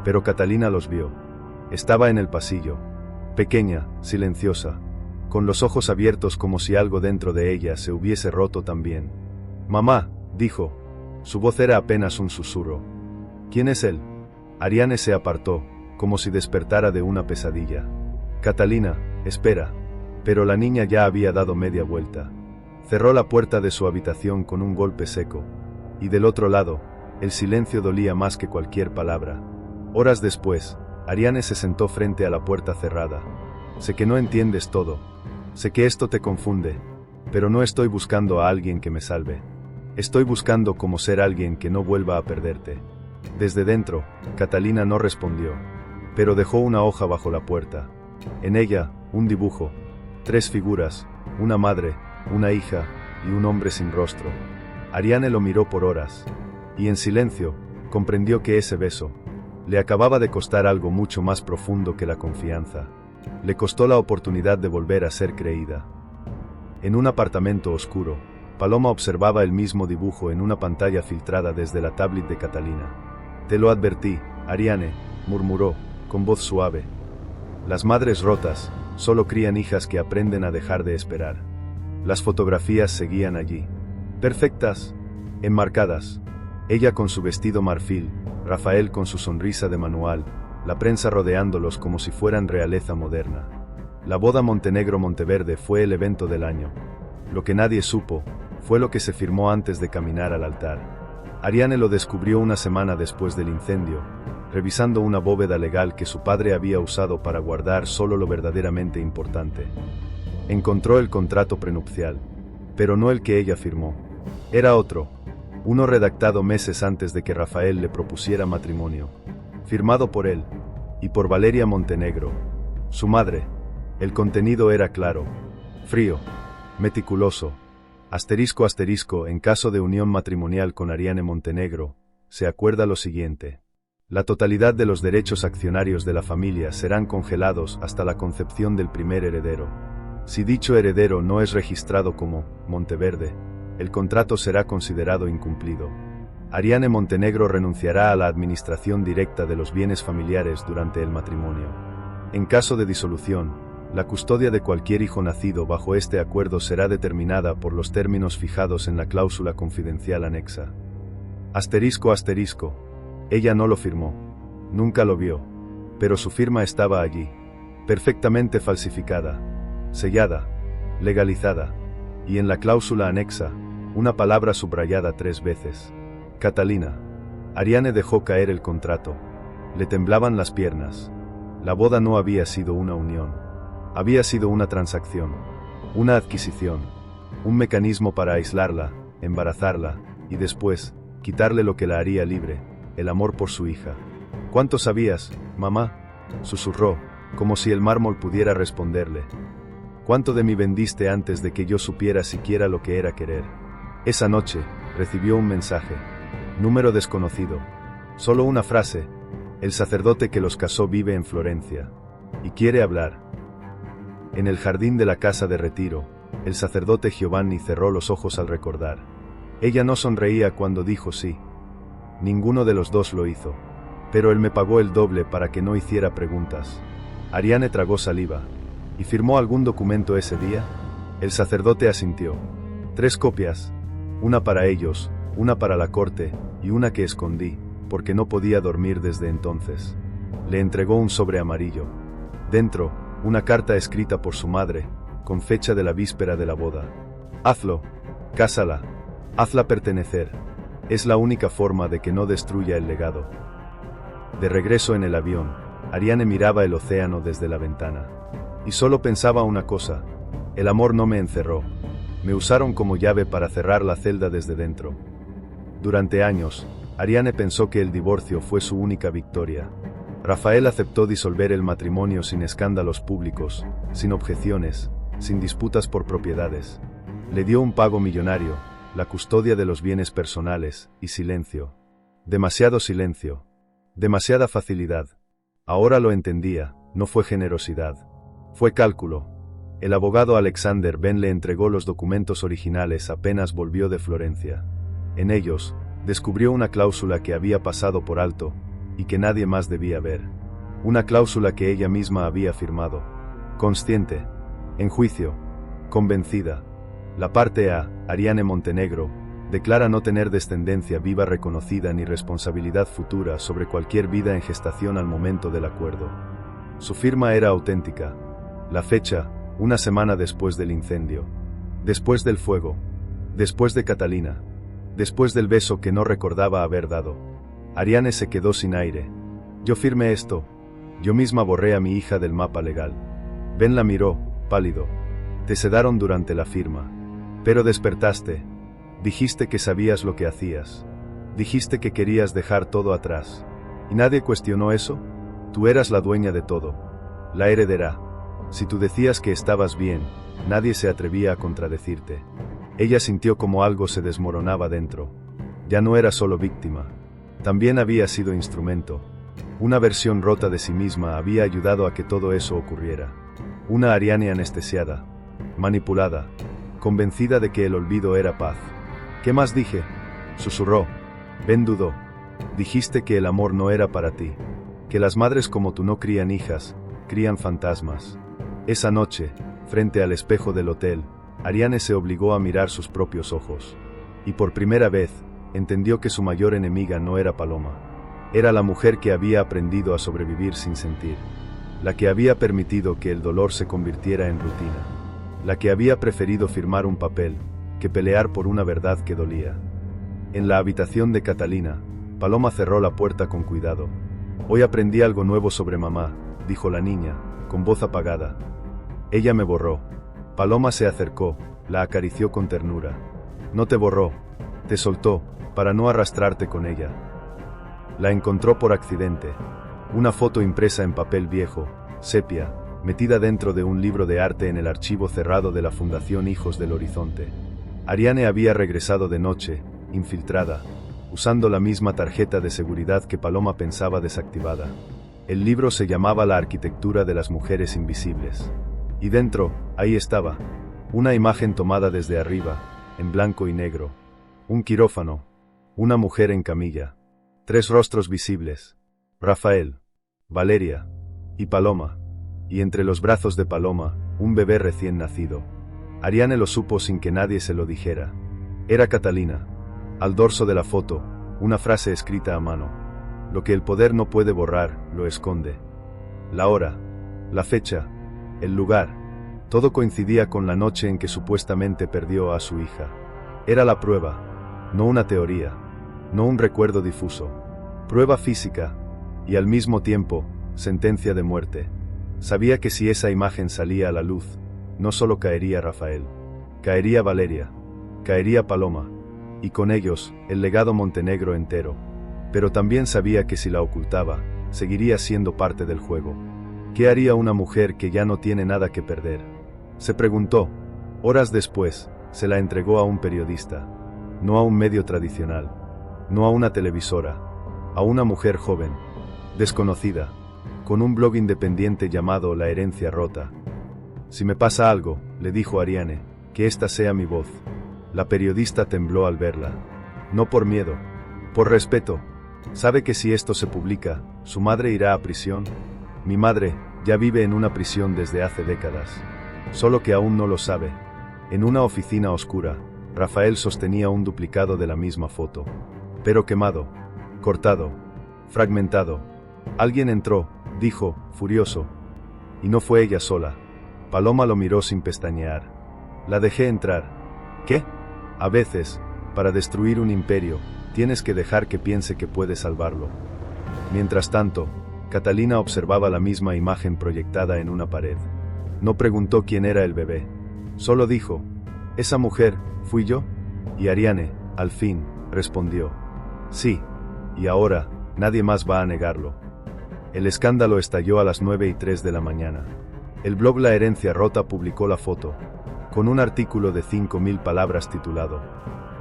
Pero Catalina los vio. Estaba en el pasillo, pequeña, silenciosa, con los ojos abiertos como si algo dentro de ella se hubiese roto también. Mamá, dijo. Su voz era apenas un susurro. ¿Quién es él? Ariane se apartó, como si despertara de una pesadilla. Catalina, espera. Pero la niña ya había dado media vuelta. Cerró la puerta de su habitación con un golpe seco. Y del otro lado, el silencio dolía más que cualquier palabra. Horas después, Ariane se sentó frente a la puerta cerrada. Sé que no entiendes todo. Sé que esto te confunde. Pero no estoy buscando a alguien que me salve. Estoy buscando cómo ser alguien que no vuelva a perderte. Desde dentro, Catalina no respondió. Pero dejó una hoja bajo la puerta. En ella, un dibujo. 3 figuras, una madre, una hija, y un hombre sin rostro. Ariane lo miró por horas. Y en silencio, comprendió que ese beso le acababa de costar algo mucho más profundo que la confianza. Le costó la oportunidad de volver a ser creída. En un apartamento oscuro, Paloma observaba el mismo dibujo en una pantalla filtrada desde la tablet de Catalina. Te lo advertí, Ariane, murmuró, con voz suave. Las madres rotas solo crían hijas que aprenden a dejar de esperar. Las fotografías seguían allí. Perfectas, enmarcadas. Ella con su vestido marfil, Rafael con su sonrisa de manual, la prensa rodeándolos como si fueran realeza moderna. La boda Montenegro-Monteverde fue el evento del año. Lo que nadie supo fue lo que se firmó antes de caminar al altar. Ariane lo descubrió una semana después del incendio, revisando una bóveda legal que su padre había usado para guardar solo lo verdaderamente importante. Encontró el contrato prenupcial, pero no el que ella firmó. Era otro, uno redactado meses antes de que Rafael le propusiera matrimonio, firmado por él, y por Valeria Montenegro, su madre. El contenido era claro, frío, meticuloso. ***, en caso de unión matrimonial con Ariane Montenegro, se acuerda lo siguiente. La totalidad de los derechos accionarios de la familia serán congelados hasta la concepción del primer heredero. Si dicho heredero no es registrado como Monteverde, el contrato será considerado incumplido. Ariane Montenegro renunciará a la administración directa de los bienes familiares durante el matrimonio. En caso de disolución, la custodia de cualquier hijo nacido bajo este acuerdo será determinada por los términos fijados en la cláusula confidencial anexa. ***. Ella no lo firmó. Nunca lo vio. Pero su firma estaba allí. Perfectamente falsificada. Sellada. Legalizada. Y en la cláusula anexa, una palabra subrayada 3 veces. Catalina. Ariane dejó caer el contrato. Le temblaban las piernas. La boda no había sido una unión. Había sido una transacción. Una adquisición. Un mecanismo para aislarla, embarazarla, y después, quitarle lo que la haría libre, el amor por su hija. ¿Cuánto sabías, mamá?, susurró, como si el mármol pudiera responderle. ¿Cuánto de mí vendiste antes de que yo supiera siquiera lo que era querer? Esa noche, recibió un mensaje. Número desconocido. Solo una frase. El sacerdote que los casó vive en Florencia. Y quiere hablar. En el jardín de la casa de retiro, el sacerdote Giovanni cerró los ojos al recordar. Ella no sonreía cuando dijo sí. Ninguno de los dos lo hizo. Pero él me pagó el doble para que no hiciera preguntas. Ariane tragó saliva. ¿Y firmó algún documento ese día? El sacerdote asintió. 3 copias. Una para ellos, una para la corte, y una que escondí, porque no podía dormir desde entonces. Le entregó un sobre amarillo. Dentro, una carta escrita por su madre, con fecha de la víspera de la boda. Hazlo. Cásala. Hazla pertenecer. Es la única forma de que no destruya el legado. De regreso en el avión, Ariane miraba el océano desde la ventana. Y solo pensaba una cosa. El amor no me encerró. Me usaron como llave para cerrar la celda desde dentro. Durante años, Ariane pensó que el divorcio fue su única victoria. Rafael aceptó disolver el matrimonio sin escándalos públicos, sin objeciones, sin disputas por propiedades. Le dio un pago millonario, la custodia de los bienes personales, y silencio. Demasiado silencio. Demasiada facilidad. Ahora lo entendía, no fue generosidad. Fue cálculo. El abogado Alexander Ben le entregó los documentos originales apenas volvió de Florencia. En ellos, descubrió una cláusula que había pasado por alto, y que nadie más debía ver. Una cláusula que ella misma había firmado. Consciente. En juicio. Convencida. La parte A, Ariane Montenegro, Declara no tener descendencia viva reconocida ni responsabilidad futura sobre cualquier vida en gestación al momento del acuerdo. Su firma era auténtica. La fecha, una semana después del incendio. Después del fuego. Después de Catalina. Después del beso que no recordaba haber dado. Ariane se quedó sin aire. Yo firmé esto. Yo misma borré a mi hija del mapa legal. Ben la miró, pálido. Te sedaron durante la firma. Pero despertaste. Dijiste que sabías lo que hacías. Dijiste que querías dejar todo atrás. ¿Y nadie cuestionó eso? Tú eras la dueña de todo. La heredera. Si tú decías que estabas bien, nadie se atrevía a contradecirte. Ella sintió como algo se desmoronaba dentro. Ya no era solo víctima. También había sido instrumento. Una versión rota de sí misma había ayudado a que todo eso ocurriera. Una Ariane anestesiada, manipulada, convencida de que el olvido era paz. ¿Qué más dije? Susurró. Ben dudó. Dijiste que el amor no era para ti. Que las madres como tú no crían hijas, crían fantasmas. Esa noche, frente al espejo del hotel, Ariane se obligó a mirar sus propios ojos. Y por primera vez, entendió que su mayor enemiga no era Paloma. Era la mujer que había aprendido a sobrevivir sin sentir. La que había permitido que el dolor se convirtiera en rutina. La que había preferido firmar un papel, que pelear por una verdad que dolía. En la habitación de Catalina, Paloma cerró la puerta con cuidado. Hoy aprendí algo nuevo sobre mamá, dijo la niña, con voz apagada. Ella me borró. Paloma se acercó, la acarició con ternura. No te borró, te soltó, para no arrastrarte con ella. La encontró por accidente. Una foto impresa en papel viejo, sepia, metida dentro de un libro de arte en el archivo cerrado de la Fundación Hijos del Horizonte. Ariane había regresado de noche, infiltrada, usando la misma tarjeta de seguridad que Paloma pensaba desactivada. El libro se llamaba La arquitectura de las mujeres invisibles. Y dentro, ahí estaba, una imagen tomada desde arriba, en blanco y negro. Un quirófano, una mujer en camilla, 3 rostros visibles, Rafael, Valeria y Paloma, y entre los brazos de Paloma, un bebé recién nacido. Ariane lo supo sin que nadie se lo dijera. Era Catalina. Al dorso de la foto, una frase escrita a mano. Lo que el poder no puede borrar, lo esconde. La hora, la fecha, el lugar, todo coincidía con la noche en que supuestamente perdió a su hija. Era la prueba, no una teoría, no un recuerdo difuso. Prueba física, y al mismo tiempo, sentencia de muerte. Sabía que si esa imagen salía a la luz, no solo caería Rafael, caería Valeria, caería Paloma, y con ellos, el legado Montenegro entero. Pero también sabía que si la ocultaba, seguiría siendo parte del juego. ¿Qué haría una mujer que ya no tiene nada que perder? Se preguntó. Horas después, se la entregó a un periodista. No a un medio tradicional. No a una televisora. A una mujer joven. Desconocida. Con un blog independiente llamado La Herencia Rota. Si me pasa algo, le dijo Ariane, que esta sea mi voz. La periodista tembló al verla. No por miedo. Por respeto. Sabe que si esto se publica, su madre irá a prisión. Mi madre, ya vive en una prisión desde hace décadas. Solo que aún no lo sabe. En una oficina oscura, Rafael sostenía un duplicado de la misma foto. Pero quemado. Cortado. Fragmentado. Alguien entró, dijo, furioso. Y no fue ella sola. Paloma lo miró sin pestañear. La dejé entrar. ¿Qué? A veces, para destruir un imperio, tienes que dejar que piense que puede salvarlo. Mientras tanto, Catalina observaba la misma imagen proyectada en una pared. No preguntó quién era el bebé. Solo dijo, «¿Esa mujer, fui yo?» Y Ariane, al fin, respondió, «Sí. Y ahora, nadie más va a negarlo». El escándalo estalló a las 9:03 de la mañana. El blog La Herencia Rota publicó la foto, con un artículo de 5.000 palabras titulado,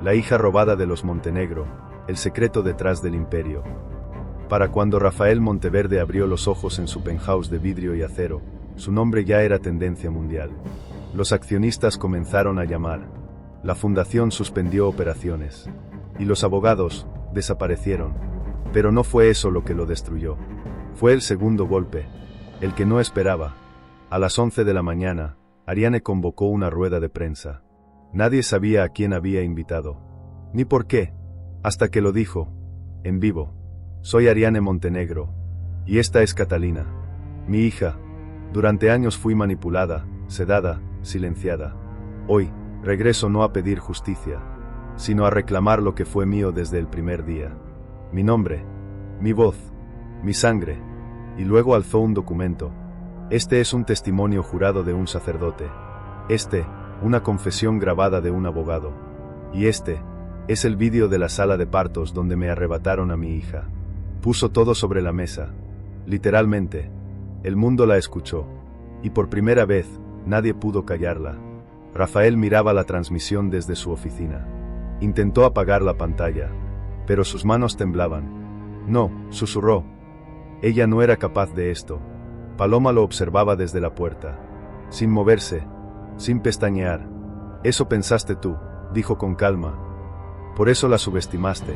«La hija robada de los Montenegro, el secreto detrás del imperio». Para cuando Rafael Monteverde abrió los ojos en su penthouse de vidrio y acero, su nombre ya era tendencia mundial. Los accionistas comenzaron a llamar. La fundación suspendió operaciones. Y los abogados desaparecieron. Pero no fue eso lo que lo destruyó. Fue el segundo golpe, el que no esperaba. A las 11 de la mañana, Ariane convocó una rueda de prensa. Nadie sabía a quién había invitado. Ni por qué. Hasta que lo dijo. En vivo. Soy Ariane Montenegro. Y esta es Catalina. Mi hija. Durante años fui manipulada, sedada, silenciada. Hoy, regreso no a pedir justicia, sino a reclamar lo que fue mío desde el primer día. Mi nombre, mi voz, mi sangre. Y luego alzó un documento. Este es un testimonio jurado de un sacerdote. Este, una confesión grabada de un abogado. Y este, es el vídeo de la sala de partos donde me arrebataron a mi hija. Puso todo sobre la mesa. Literalmente. El mundo la escuchó. Y por primera vez, nadie pudo callarla. Rafael miraba la transmisión desde su oficina. Intentó apagar la pantalla, pero sus manos temblaban. No, susurró. Ella no era capaz de esto. Paloma lo observaba desde la puerta. Sin moverse, sin pestañear. Eso pensaste tú, dijo con calma. Por eso la subestimaste.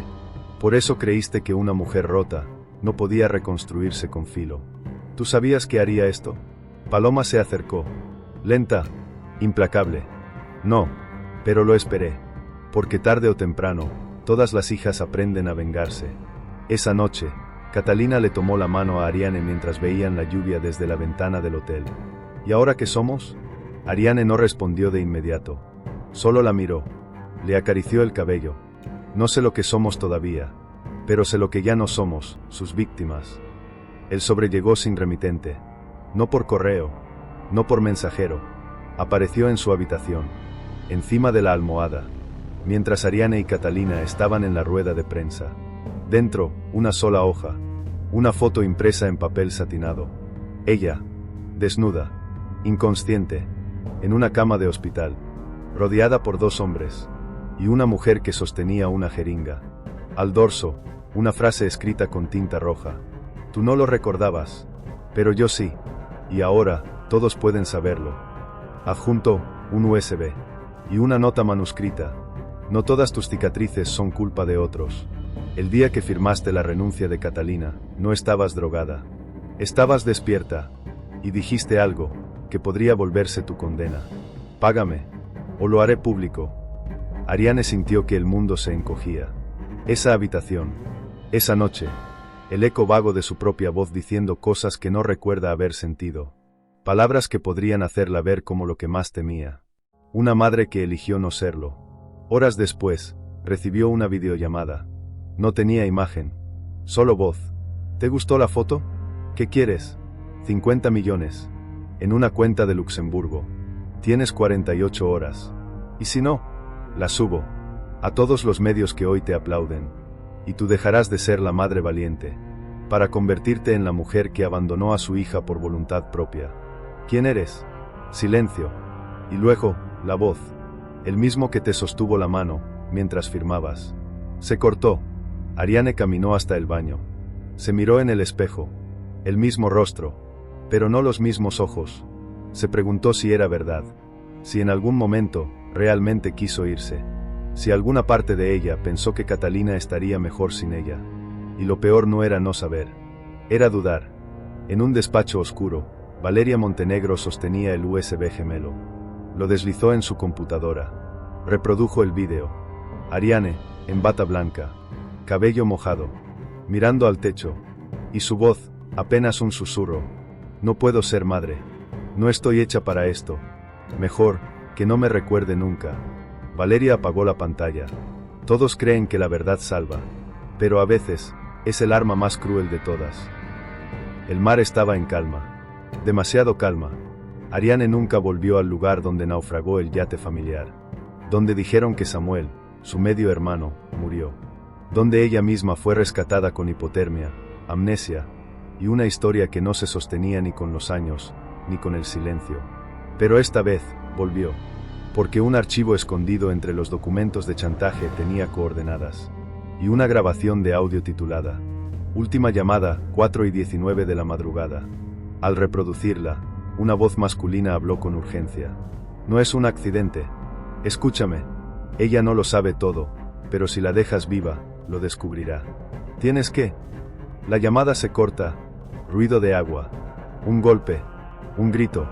Por eso creíste que una mujer rota no podía reconstruirse con filo. ¿Tú sabías que haría esto? Paloma se acercó. Lenta, implacable. No, pero lo esperé. Porque tarde o temprano, todas las hijas aprenden a vengarse. Esa noche, Catalina le tomó la mano a Ariane mientras veían la lluvia desde la ventana del hotel. ¿Y ahora qué somos? Ariane no respondió de inmediato. Solo la miró. Le acarició el cabello. No sé lo que somos todavía, pero sé lo que ya no somos, sus víctimas. Él sobrellegó sin remitente. No por correo, no por mensajero. Apareció en su habitación, encima de la almohada, mientras Ariane y Catalina estaban en la rueda de prensa. Dentro, una sola hoja, una foto impresa en papel satinado. Ella, desnuda, inconsciente, en una cama de hospital, rodeada por dos hombres, y una mujer que sostenía una jeringa. Al dorso, una frase escrita con tinta roja. Tú no lo recordabas, pero yo sí, y ahora, todos pueden saberlo. Adjunto, un USB, y una nota manuscrita. No todas tus cicatrices son culpa de otros. El día que firmaste la renuncia de Catalina, no estabas drogada. Estabas despierta, y dijiste algo, que podría volverse tu condena. Págame, o lo haré público. Ariane sintió que el mundo se encogía. Esa habitación, esa noche, el eco vago de su propia voz diciendo cosas que no recuerda haber sentido. Palabras que podrían hacerla ver como lo que más temía. Una madre que eligió no serlo. Horas después, recibió una videollamada. No tenía imagen, solo voz. ¿Te gustó la foto? ¿Qué quieres? 50 millones. En una cuenta de Luxemburgo. Tienes 48 horas. ¿Y si no? La subo. A todos los medios que hoy te aplauden. Y tú dejarás de ser la madre valiente, para convertirte en la mujer que abandonó a su hija por voluntad propia. ¿Quién eres? Silencio. Y luego, la voz. El mismo que te sostuvo la mano, mientras firmabas. Se cortó. Ariane caminó hasta el baño. Se miró en el espejo. El mismo rostro, pero no los mismos ojos. Se preguntó si era verdad. Si en algún momento, realmente quiso irse. Si alguna parte de ella pensó que Catalina estaría mejor sin ella. Y lo peor no era no saber. Era dudar. En un despacho oscuro, Valeria Montenegro sostenía el USB gemelo. Lo deslizó en su computadora. Reprodujo el vídeo. Ariane, en bata blanca. Cabello mojado. Mirando al techo. Y su voz, apenas un susurro. No puedo ser madre. No estoy hecha para esto. Mejor, que no me recuerde nunca. Valeria apagó la pantalla. Todos creen que la verdad salva, pero a veces, es el arma más cruel de todas. El mar estaba en calma. Demasiado calma. Ariane nunca volvió al lugar donde naufragó el yate familiar. Donde dijeron que Samuel, su medio hermano, murió. Donde ella misma fue rescatada con hipotermia, amnesia, y una historia que no se sostenía ni con los años, ni con el silencio. Pero esta vez, volvió. Porque un archivo escondido entre los documentos de chantaje tenía coordenadas. Y una grabación de audio titulada Última llamada, 4:19 de la madrugada. Al reproducirla, una voz masculina habló con urgencia. No es un accidente. Escúchame. Ella no lo sabe todo, pero si la dejas viva, lo descubrirá. ¿Tienes qué? La llamada se corta. Ruido de agua. Un golpe. Un grito.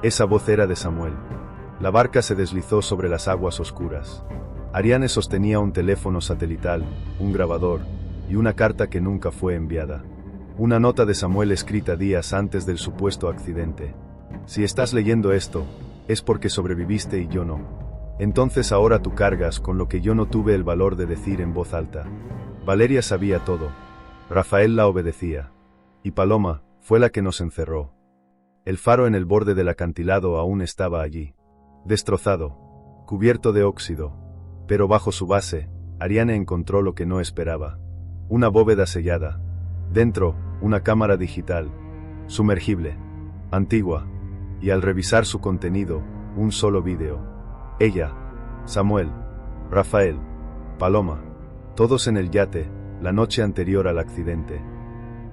Esa voz era de Samuel. La barca se deslizó sobre las aguas oscuras. Ariane sostenía un teléfono satelital, un grabador, y una carta que nunca fue enviada. Una nota de Samuel escrita días antes del supuesto accidente. Si estás leyendo esto, es porque sobreviviste y yo no. Entonces ahora tú cargas con lo que yo no tuve el valor de decir en voz alta. Valeria sabía todo. Rafael la obedecía. Y Paloma fue la que nos encerró. El faro en el borde del acantilado aún estaba allí. Destrozado. Cubierto de óxido. Pero bajo su base, Ariane encontró lo que no esperaba. Una bóveda sellada. Dentro, una cámara digital. Sumergible. Antigua. Y al revisar su contenido, un solo vídeo. Ella, Samuel, Rafael, Paloma, todos en el yate, la noche anterior al accidente.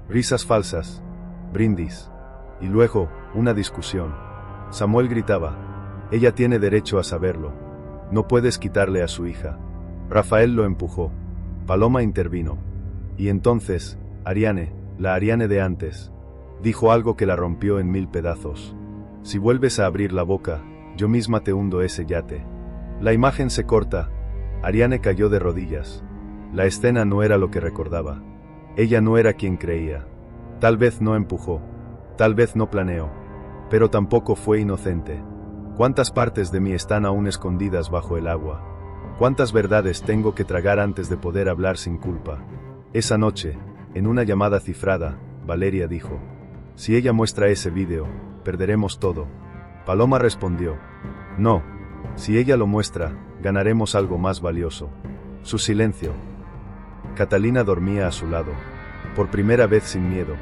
Risas falsas, brindis, y luego, una discusión. Samuel gritaba: ella tiene derecho a saberlo. No puedes quitarle a su hija. Rafael lo empujó. Paloma intervino. Y entonces, Ariane, la Ariane de antes, dijo algo que la rompió en 1000 pedazos. Si vuelves a abrir la boca, yo misma te hundo ese yate. La imagen se corta. Ariane cayó de rodillas. La escena no era lo que recordaba. Ella no era quien creía. Tal vez no empujó. Tal vez no planeó. Pero tampoco fue inocente. ¿Cuántas partes de mí están aún escondidas bajo el agua? ¿Cuántas verdades tengo que tragar antes de poder hablar sin culpa? Esa noche, en una llamada cifrada, Valeria dijo: si ella muestra ese vídeo, perderemos todo. Paloma respondió: no, si ella lo muestra, ganaremos algo más valioso. Su silencio. Catalina dormía a su lado. Por primera vez sin miedo.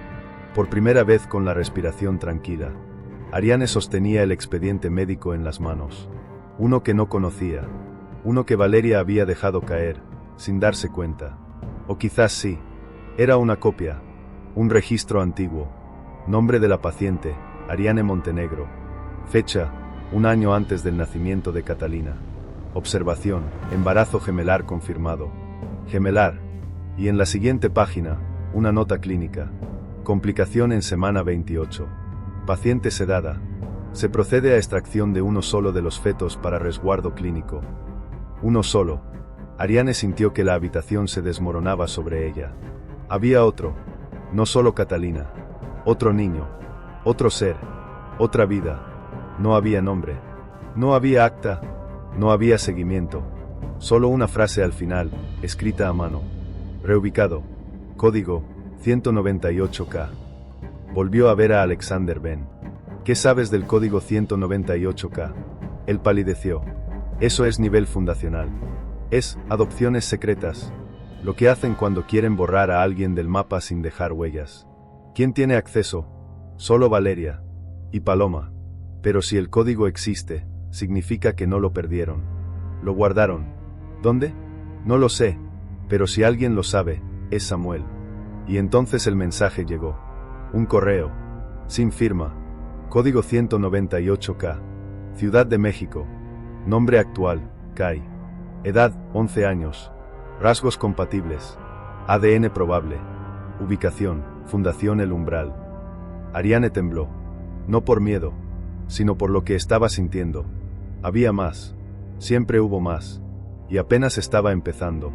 Por primera vez con la respiración tranquila. Ariane sostenía el expediente médico en las manos. Uno que no conocía. Uno que Valeria había dejado caer, sin darse cuenta. O quizás sí. Era una copia. Un registro antiguo. Nombre de la paciente, Ariane Montenegro. Fecha, 1 año antes del nacimiento de Catalina. Observación, embarazo gemelar confirmado. Gemelar. Y en la siguiente página, una nota clínica. Complicación en semana 28. Paciente sedada. Se procede a extracción de uno solo de los fetos para resguardo clínico. Uno solo. Ariane sintió que la habitación se desmoronaba sobre ella. Había otro. No solo Catalina. Otro niño. Otro ser. Otra vida. No había nombre. No había acta. No había seguimiento. Solo una frase al final, escrita a mano. Reubicado. Código 198K. Volvió a ver a Alexander Ben. ¿Qué sabes del código 198K? Él palideció. Eso es nivel fundacional. Es adopciones secretas. Lo que hacen cuando quieren borrar a alguien del mapa sin dejar huellas. ¿Quién tiene acceso? Solo Valeria. Y Paloma. Pero si el código existe, significa que no lo perdieron. Lo guardaron. ¿Dónde? No lo sé. Pero si alguien lo sabe, es Samuel. Y entonces el mensaje llegó. Un correo. Sin firma. Código 198K. Ciudad de México. Nombre actual, Kai. Edad, 11 años. Rasgos compatibles. ADN probable. Ubicación, Fundación El Umbral. Ariane tembló. No por miedo, sino por lo que estaba sintiendo. Había más. Siempre hubo más. Y apenas estaba empezando.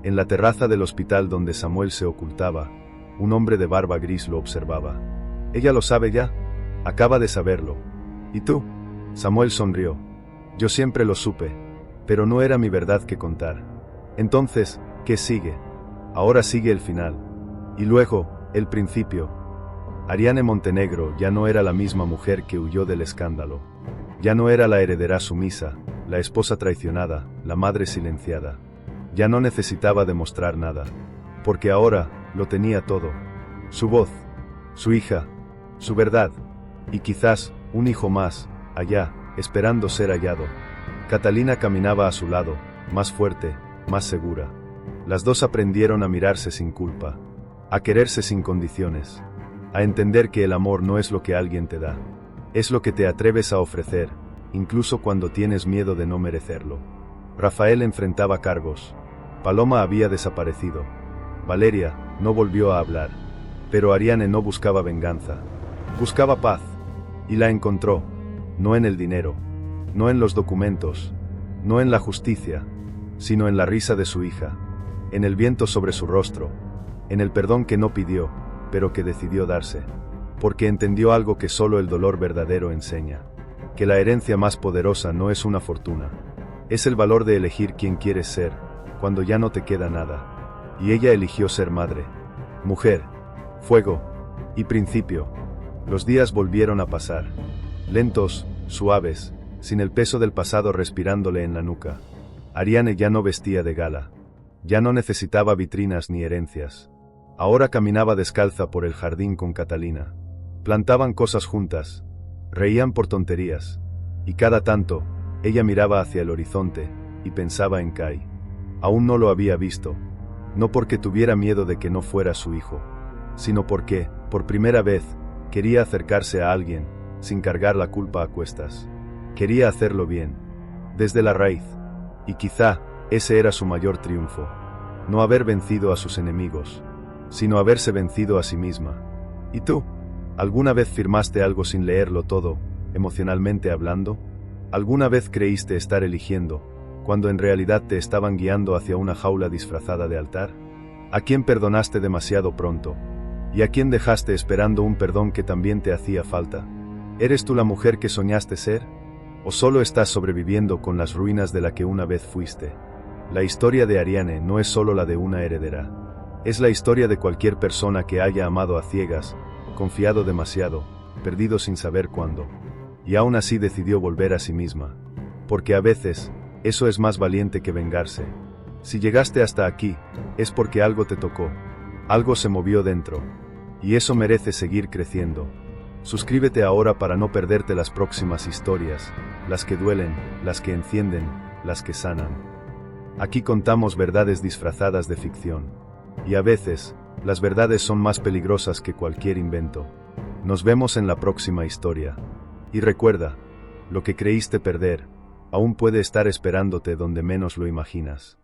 En la terraza del hospital donde Samuel se ocultaba, un hombre de barba gris lo observaba. ¿Ella lo sabe ya? Acaba de saberlo. ¿Y tú? Samuel sonrió. Yo siempre lo supe, pero no era mi verdad que contar. Entonces, ¿qué sigue? Ahora sigue el final. Y luego, el principio. Ariane Montenegro ya no era la misma mujer que huyó del escándalo. Ya no era la heredera sumisa, la esposa traicionada, la madre silenciada. Ya no necesitaba demostrar nada, porque ahora lo tenía todo. Su voz, su hija, su verdad, y quizás un hijo más, allá, esperando ser hallado. Catalina caminaba a su lado, más fuerte, más segura. Las dos aprendieron a mirarse sin culpa, a quererse sin condiciones, a entender que el amor no es lo que alguien te da, es lo que te atreves a ofrecer, incluso cuando tienes miedo de no merecerlo. Rafael enfrentaba cargos. Paloma había desaparecido. Valeria no volvió a hablar. Pero Ariane no buscaba venganza. Buscaba paz. Y la encontró. No en el dinero. No en los documentos. No en la justicia. sino en la risa de su hija, en el viento sobre su rostro, en el perdón que no pidió, pero que decidió darse, porque entendió algo que solo el dolor verdadero enseña, que la herencia más poderosa no es una fortuna, es el valor de elegir quién quieres ser, cuando ya no te queda nada. Y ella eligió ser madre, mujer, fuego y principio. Los días volvieron a pasar, lentos, suaves, sin el peso del pasado respirándole en la nuca. Ariane ya no vestía de gala, ya no necesitaba vitrinas ni herencias. Ahora caminaba descalza por el jardín con Catalina. Plantaban cosas juntas, reían por tonterías, y cada tanto, ella miraba hacia el horizonte, y pensaba en Kai. Aún no lo había visto, no porque tuviera miedo de que no fuera su hijo, sino porque, por primera vez, quería acercarse a alguien, sin cargar la culpa a cuestas. Quería hacerlo bien, desde la raíz, y quizá, ese era su mayor triunfo. No haber vencido a sus enemigos, sino haberse vencido a sí misma. ¿Y tú? ¿Alguna vez firmaste algo sin leerlo todo, emocionalmente hablando? ¿Alguna vez creíste estar eligiendo, cuando en realidad te estaban guiando hacia una jaula disfrazada de altar? ¿A quién perdonaste demasiado pronto? ¿Y a quién dejaste esperando un perdón que también te hacía falta? ¿Eres tú la mujer que soñaste ser? ¿O solo estás sobreviviendo con las ruinas de la que una vez fuiste? La historia de Ariane no es solo la de una heredera. Es la historia de cualquier persona que haya amado a ciegas, confiado demasiado, perdido sin saber cuándo. Y aún así decidió volver a sí misma. Porque a veces, eso es más valiente que vengarse. Si llegaste hasta aquí, es porque algo te tocó. Algo se movió dentro. Y eso merece seguir creciendo. Suscríbete ahora para no perderte las próximas historias, las que duelen, las que encienden, las que sanan. Aquí contamos verdades disfrazadas de ficción. Y a veces, las verdades son más peligrosas que cualquier invento. Nos vemos en la próxima historia. Y recuerda, lo que creíste perder, aún puede estar esperándote donde menos lo imaginas.